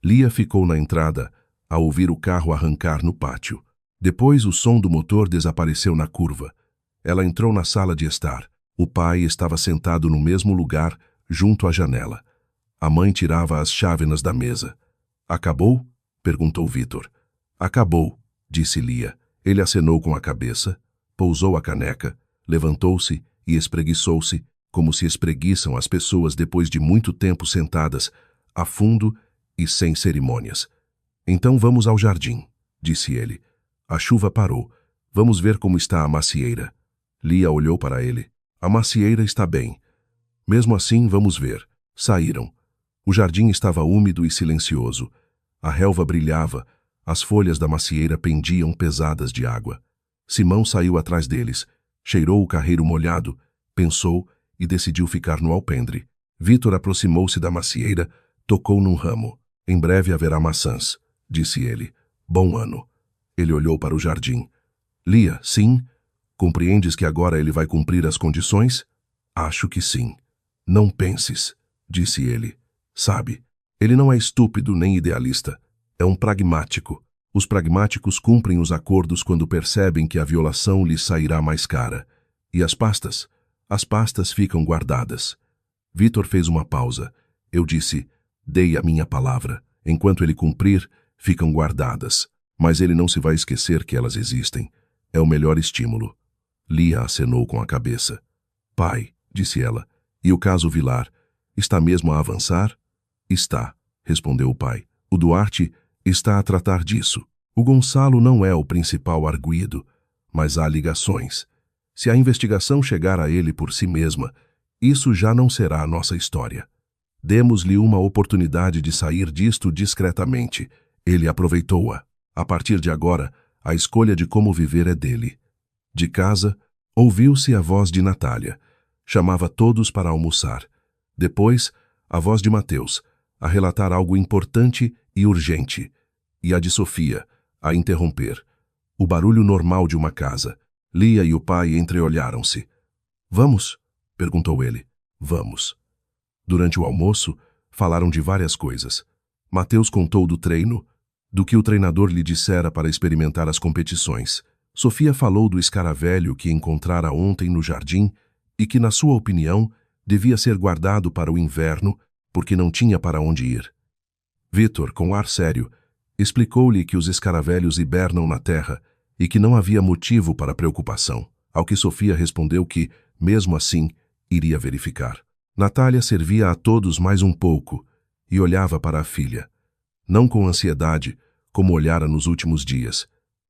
Lia ficou na entrada, a ouvir o carro arrancar no pátio. Depois o som do motor desapareceu na curva. Ela entrou na sala de estar. O pai estava sentado no mesmo lugar, junto à janela. A mãe tirava as chávenas da mesa. Acabou? Perguntou Vítor. Acabou, disse Lia. Ele acenou com a cabeça, pousou a caneca, levantou-se e espreguiçou-se, como se espreguiçam as pessoas depois de muito tempo sentadas, a fundo e sem cerimônias. Então vamos ao jardim, disse ele. A chuva parou. Vamos ver como está a macieira. Lia olhou para ele. A macieira está bem. Mesmo assim, vamos ver. Saíram. O jardim estava úmido e silencioso. A relva brilhava, as folhas da macieira pendiam pesadas de água. Simão saiu atrás deles, cheirou o carreiro molhado, pensou e decidiu ficar no alpendre. Vítor aproximou-se da macieira, tocou num ramo. Em breve haverá maçãs, disse ele. Bom ano. Ele olhou para o jardim. Lia, sim? Compreendes que agora ele vai cumprir as condições? Acho que sim. Não penses, disse ele. Sabe, ele não é estúpido nem idealista. É um pragmático. Os pragmáticos cumprem os acordos quando percebem que a violação lhes sairá mais cara. E as pastas? As pastas ficam guardadas. Vitor fez uma pausa. Eu disse, dei a minha palavra. Enquanto ele cumprir, ficam guardadas. Mas ele não se vai esquecer que elas existem. É o melhor estímulo. Lia acenou com a cabeça. Pai, disse ela, e o caso Vilar, está mesmo a avançar? Está, respondeu o pai. O Duarte está a tratar disso. O Gonçalo não é o principal arguido, mas há ligações. Se a investigação chegar a ele por si mesma, isso já não será a nossa história. Demos-lhe uma oportunidade de sair disto discretamente. Ele aproveitou-a. A partir de agora, a escolha de como viver é dele. De casa, ouviu-se a voz de Natália. Chamava todos para almoçar. Depois, a voz de Mateus, a relatar algo importante e urgente. E a de Sofia, a interromper. O barulho normal de uma casa. Lia e o pai entreolharam-se. Vamos? Perguntou ele. Vamos. Durante o almoço, falaram de várias coisas. Mateus contou do treino, do que o treinador lhe dissera para experimentar as competições. Sofia falou do escaravelho que encontrara ontem no jardim e que, na sua opinião, devia ser guardado para o inverno porque não tinha para onde ir. Vitor, com ar sério, explicou-lhe que os escaravelhos hibernam na terra e que não havia motivo para preocupação, ao que Sofia respondeu que, mesmo assim, iria verificar. Natália servia a todos mais um pouco e olhava para a filha, não com ansiedade, como olhara nos últimos dias,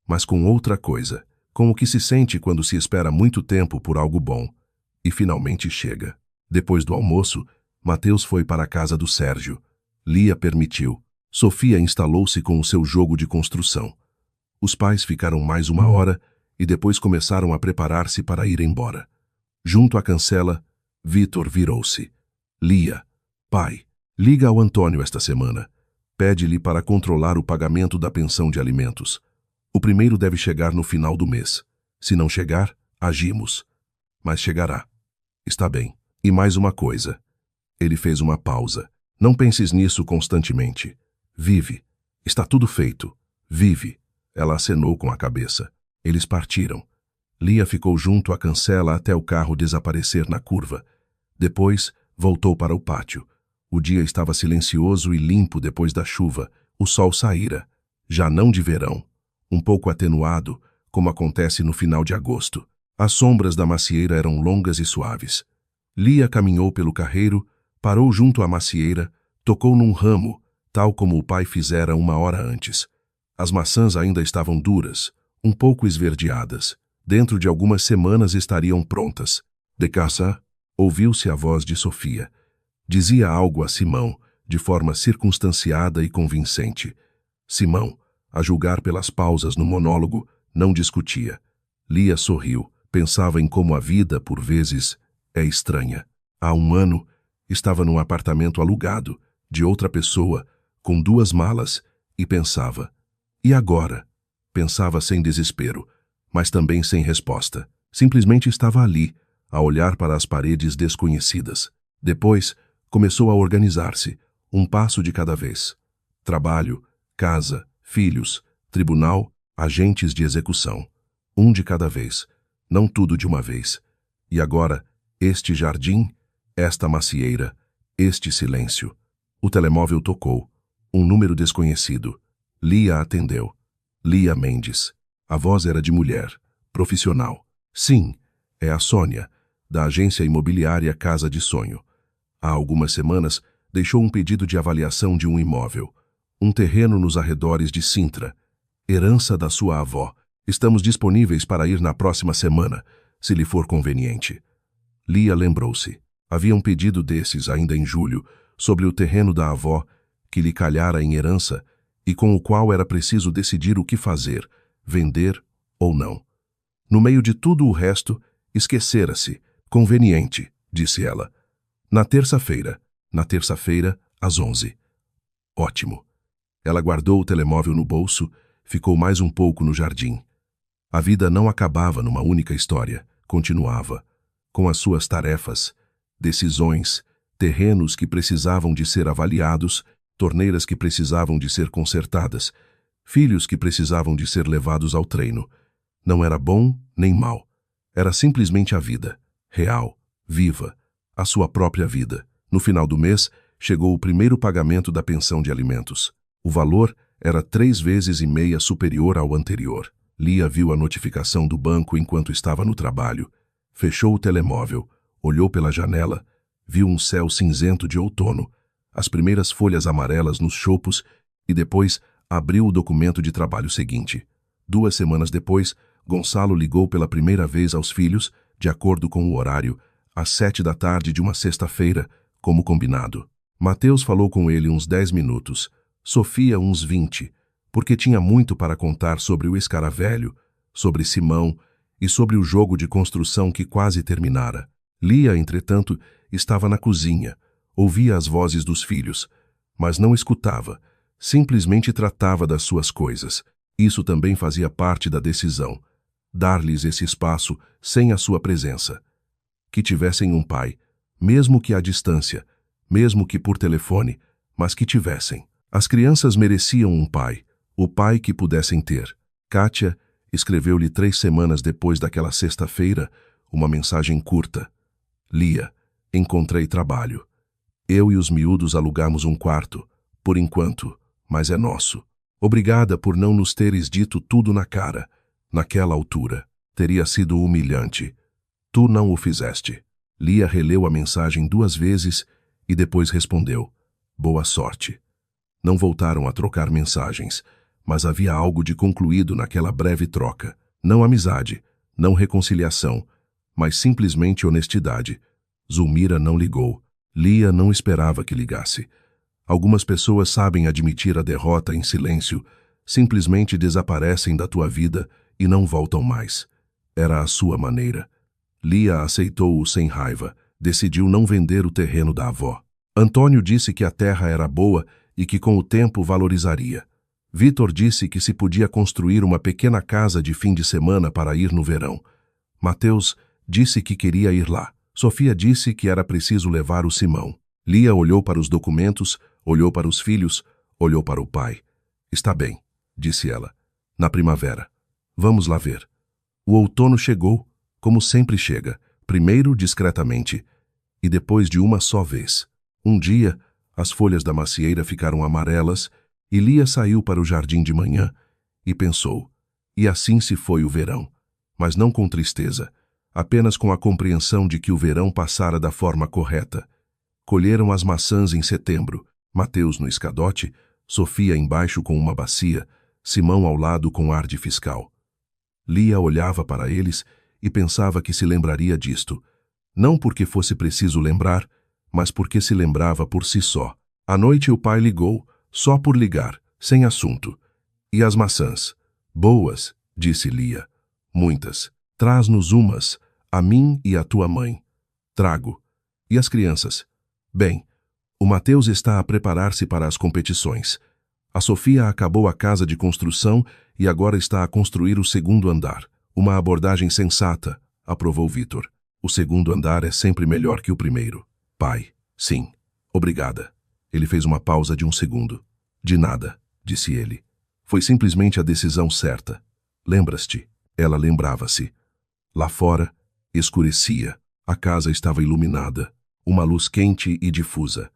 mas com outra coisa, com o que se sente quando se espera muito tempo por algo bom, e finalmente chega. Depois do almoço, Mateus foi para a casa do Sérgio. Lia permitiu. Sofia instalou-se com o seu jogo de construção. Os pais ficaram mais uma hora e depois começaram a preparar-se para ir embora. Junto à cancela, Vitor virou-se. Lia, pai, liga ao Antônio esta semana. Pede-lhe para controlar o pagamento da pensão de alimentos. O primeiro deve chegar no final do mês. Se não chegar, agimos. Mas chegará. Está bem. E mais uma coisa. Ele fez uma pausa. Não penses nisso constantemente. Vive. Está tudo feito. Vive. Ela acenou com a cabeça. Eles partiram. Lia ficou junto à cancela até o carro desaparecer na curva. Depois, voltou para o pátio. O dia estava silencioso e limpo depois da chuva. O sol saíra. Já não de verão. Um pouco atenuado, como acontece no final de agosto. As sombras da macieira eram longas e suaves. Lia caminhou pelo carreiro, parou junto à macieira, tocou num ramo, tal como o pai fizera uma hora antes. As maçãs ainda estavam duras, um pouco esverdeadas. Dentro de algumas semanas estariam prontas. De casa, ouviu-se a voz de Sofia. Dizia algo a Simão, de forma circunstanciada e convincente. Simão, a julgar pelas pausas no monólogo, não discutia. Lia sorriu, pensava em como a vida, por vezes, é estranha. Há um ano, estava num apartamento alugado, de outra pessoa, com 2 malas, e pensava. E agora? Pensava sem desespero, mas também sem resposta. Simplesmente estava ali, a olhar para as paredes desconhecidas. Depois, começou a organizar-se, um passo de cada vez. Trabalho, casa, filhos, tribunal, agentes de execução. Um de cada vez, não tudo de uma vez. E agora, este jardim, esta macieira, este silêncio. O telemóvel tocou. Um número desconhecido. Lia atendeu. Lia Mendes. A voz era de mulher, profissional. Sim, é a Sônia, da agência imobiliária Casa de Sonho. Há algumas semanas, deixou um pedido de avaliação de um imóvel. Um terreno nos arredores de Sintra. Herança da sua avó. Estamos disponíveis para ir na próxima semana, se lhe for conveniente. Lia lembrou-se. Havia um pedido desses, ainda em julho, sobre o terreno da avó, que lhe calhara em herança e com o qual era preciso decidir o que fazer, vender ou não. No meio de tudo o resto, esquecera-se. Conveniente, disse ela. Na terça-feira, às 11. Ótimo. Ela guardou o telemóvel no bolso, ficou mais um pouco no jardim. A vida não acabava numa única história, continuava, com as suas tarefas, decisões, terrenos que precisavam de ser avaliados, torneiras que precisavam de ser consertadas, filhos que precisavam de ser levados ao treino. Não era bom nem mal. Era simplesmente a vida, real, viva, a sua própria vida. No final do mês, chegou o primeiro pagamento da pensão de alimentos. O valor era 3,5 vezes superior ao anterior. Lia viu a notificação do banco enquanto estava no trabalho. Fechou o telemóvel, olhou pela janela, viu um céu cinzento de outono, as primeiras folhas amarelas nos chopos e depois abriu o documento de trabalho seguinte. 2 semanas depois, Gonçalo ligou pela primeira vez aos filhos, de acordo com o horário, às 7 da tarde de uma sexta-feira, como combinado. Mateus falou com ele uns 10 minutos, Sofia uns 20, porque tinha muito para contar sobre o escaravelho, sobre Simão e sobre o jogo de construção que quase terminara. Lia, entretanto, estava na cozinha, ouvia as vozes dos filhos, mas não escutava, simplesmente tratava das suas coisas. Isso também fazia parte da decisão, dar-lhes esse espaço sem a sua presença. Que tivessem um pai, mesmo que à distância, mesmo que por telefone, mas que tivessem. As crianças mereciam um pai, o pai que pudessem ter. Kátia escreveu-lhe 3 semanas depois daquela sexta-feira uma mensagem curta. Lia, encontrei trabalho. Eu e os miúdos alugamos um quarto, por enquanto, mas é nosso. Obrigada por não nos teres dito tudo na cara, naquela altura. Teria sido humilhante. Tu não o fizeste. Lia releu a mensagem 2 vezes e depois respondeu. Boa sorte. Não voltaram a trocar mensagens, mas havia algo de concluído naquela breve troca. Não amizade, não reconciliação, mas simplesmente honestidade. Zulmira não ligou. Lia não esperava que ligasse. Algumas pessoas sabem admitir a derrota em silêncio, simplesmente desaparecem da tua vida e não voltam mais. Era a sua maneira. Lia aceitou-o sem raiva, decidiu não vender o terreno da avó. Antônio disse que a terra era boa e que com o tempo valorizaria. Vitor disse que se podia construir uma pequena casa de fim de semana para ir no verão. Mateus disse que queria ir lá. Sofia disse que era preciso levar o Simão. Lia olhou para os documentos, olhou para os filhos, olhou para o pai. Está bem, disse ela. Na primavera. Vamos lá ver. O outono chegou, como sempre chega, primeiro discretamente e depois de uma só vez. Um dia, as folhas da macieira ficaram amarelas e Lia saiu para o jardim de manhã e pensou. E assim se foi o verão, mas não com tristeza, apenas com a compreensão de que o verão passara da forma correta. Colheram as maçãs em setembro, Mateus no escadote, Sofia embaixo com uma bacia, Simão ao lado com ar de fiscal. Lia olhava para eles e pensava que se lembraria disto, não porque fosse preciso lembrar, mas porque se lembrava por si só. À noite o pai ligou, só por ligar, sem assunto. E as maçãs? Boas, disse Lia. Muitas. Traz-nos umas, a mim e a tua mãe. Trago. E as crianças? Bem, o Mateus está a preparar-se para as competições. A Sofia acabou a casa de construção e agora está a construir o 2º andar. Uma abordagem sensata, aprovou Vitor. O 2º andar é sempre melhor que o primeiro. Pai, sim. Obrigada. Ele fez uma pausa de 1 segundo. De nada, disse ele. Foi simplesmente a decisão certa. Lembras-te? Ela lembrava-se. Lá fora, escurecia. A casa estava iluminada. Uma luz quente e difusa.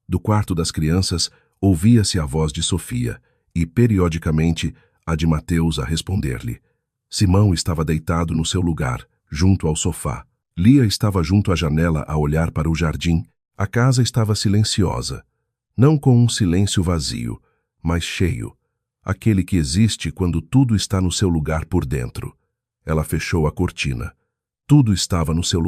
Do quarto das crianças, ouvia-se a voz de Sofia e, periodicamente, a de Mateus a responder-lhe. Simão estava deitado no seu lugar, junto ao sofá. Lia estava junto à janela a olhar para o jardim. A casa estava silenciosa. Não com um silêncio vazio, mas cheio. Aquele que existe quando tudo está no seu lugar por dentro. Ela fechou a cortina. Tudo estava no seu lugar.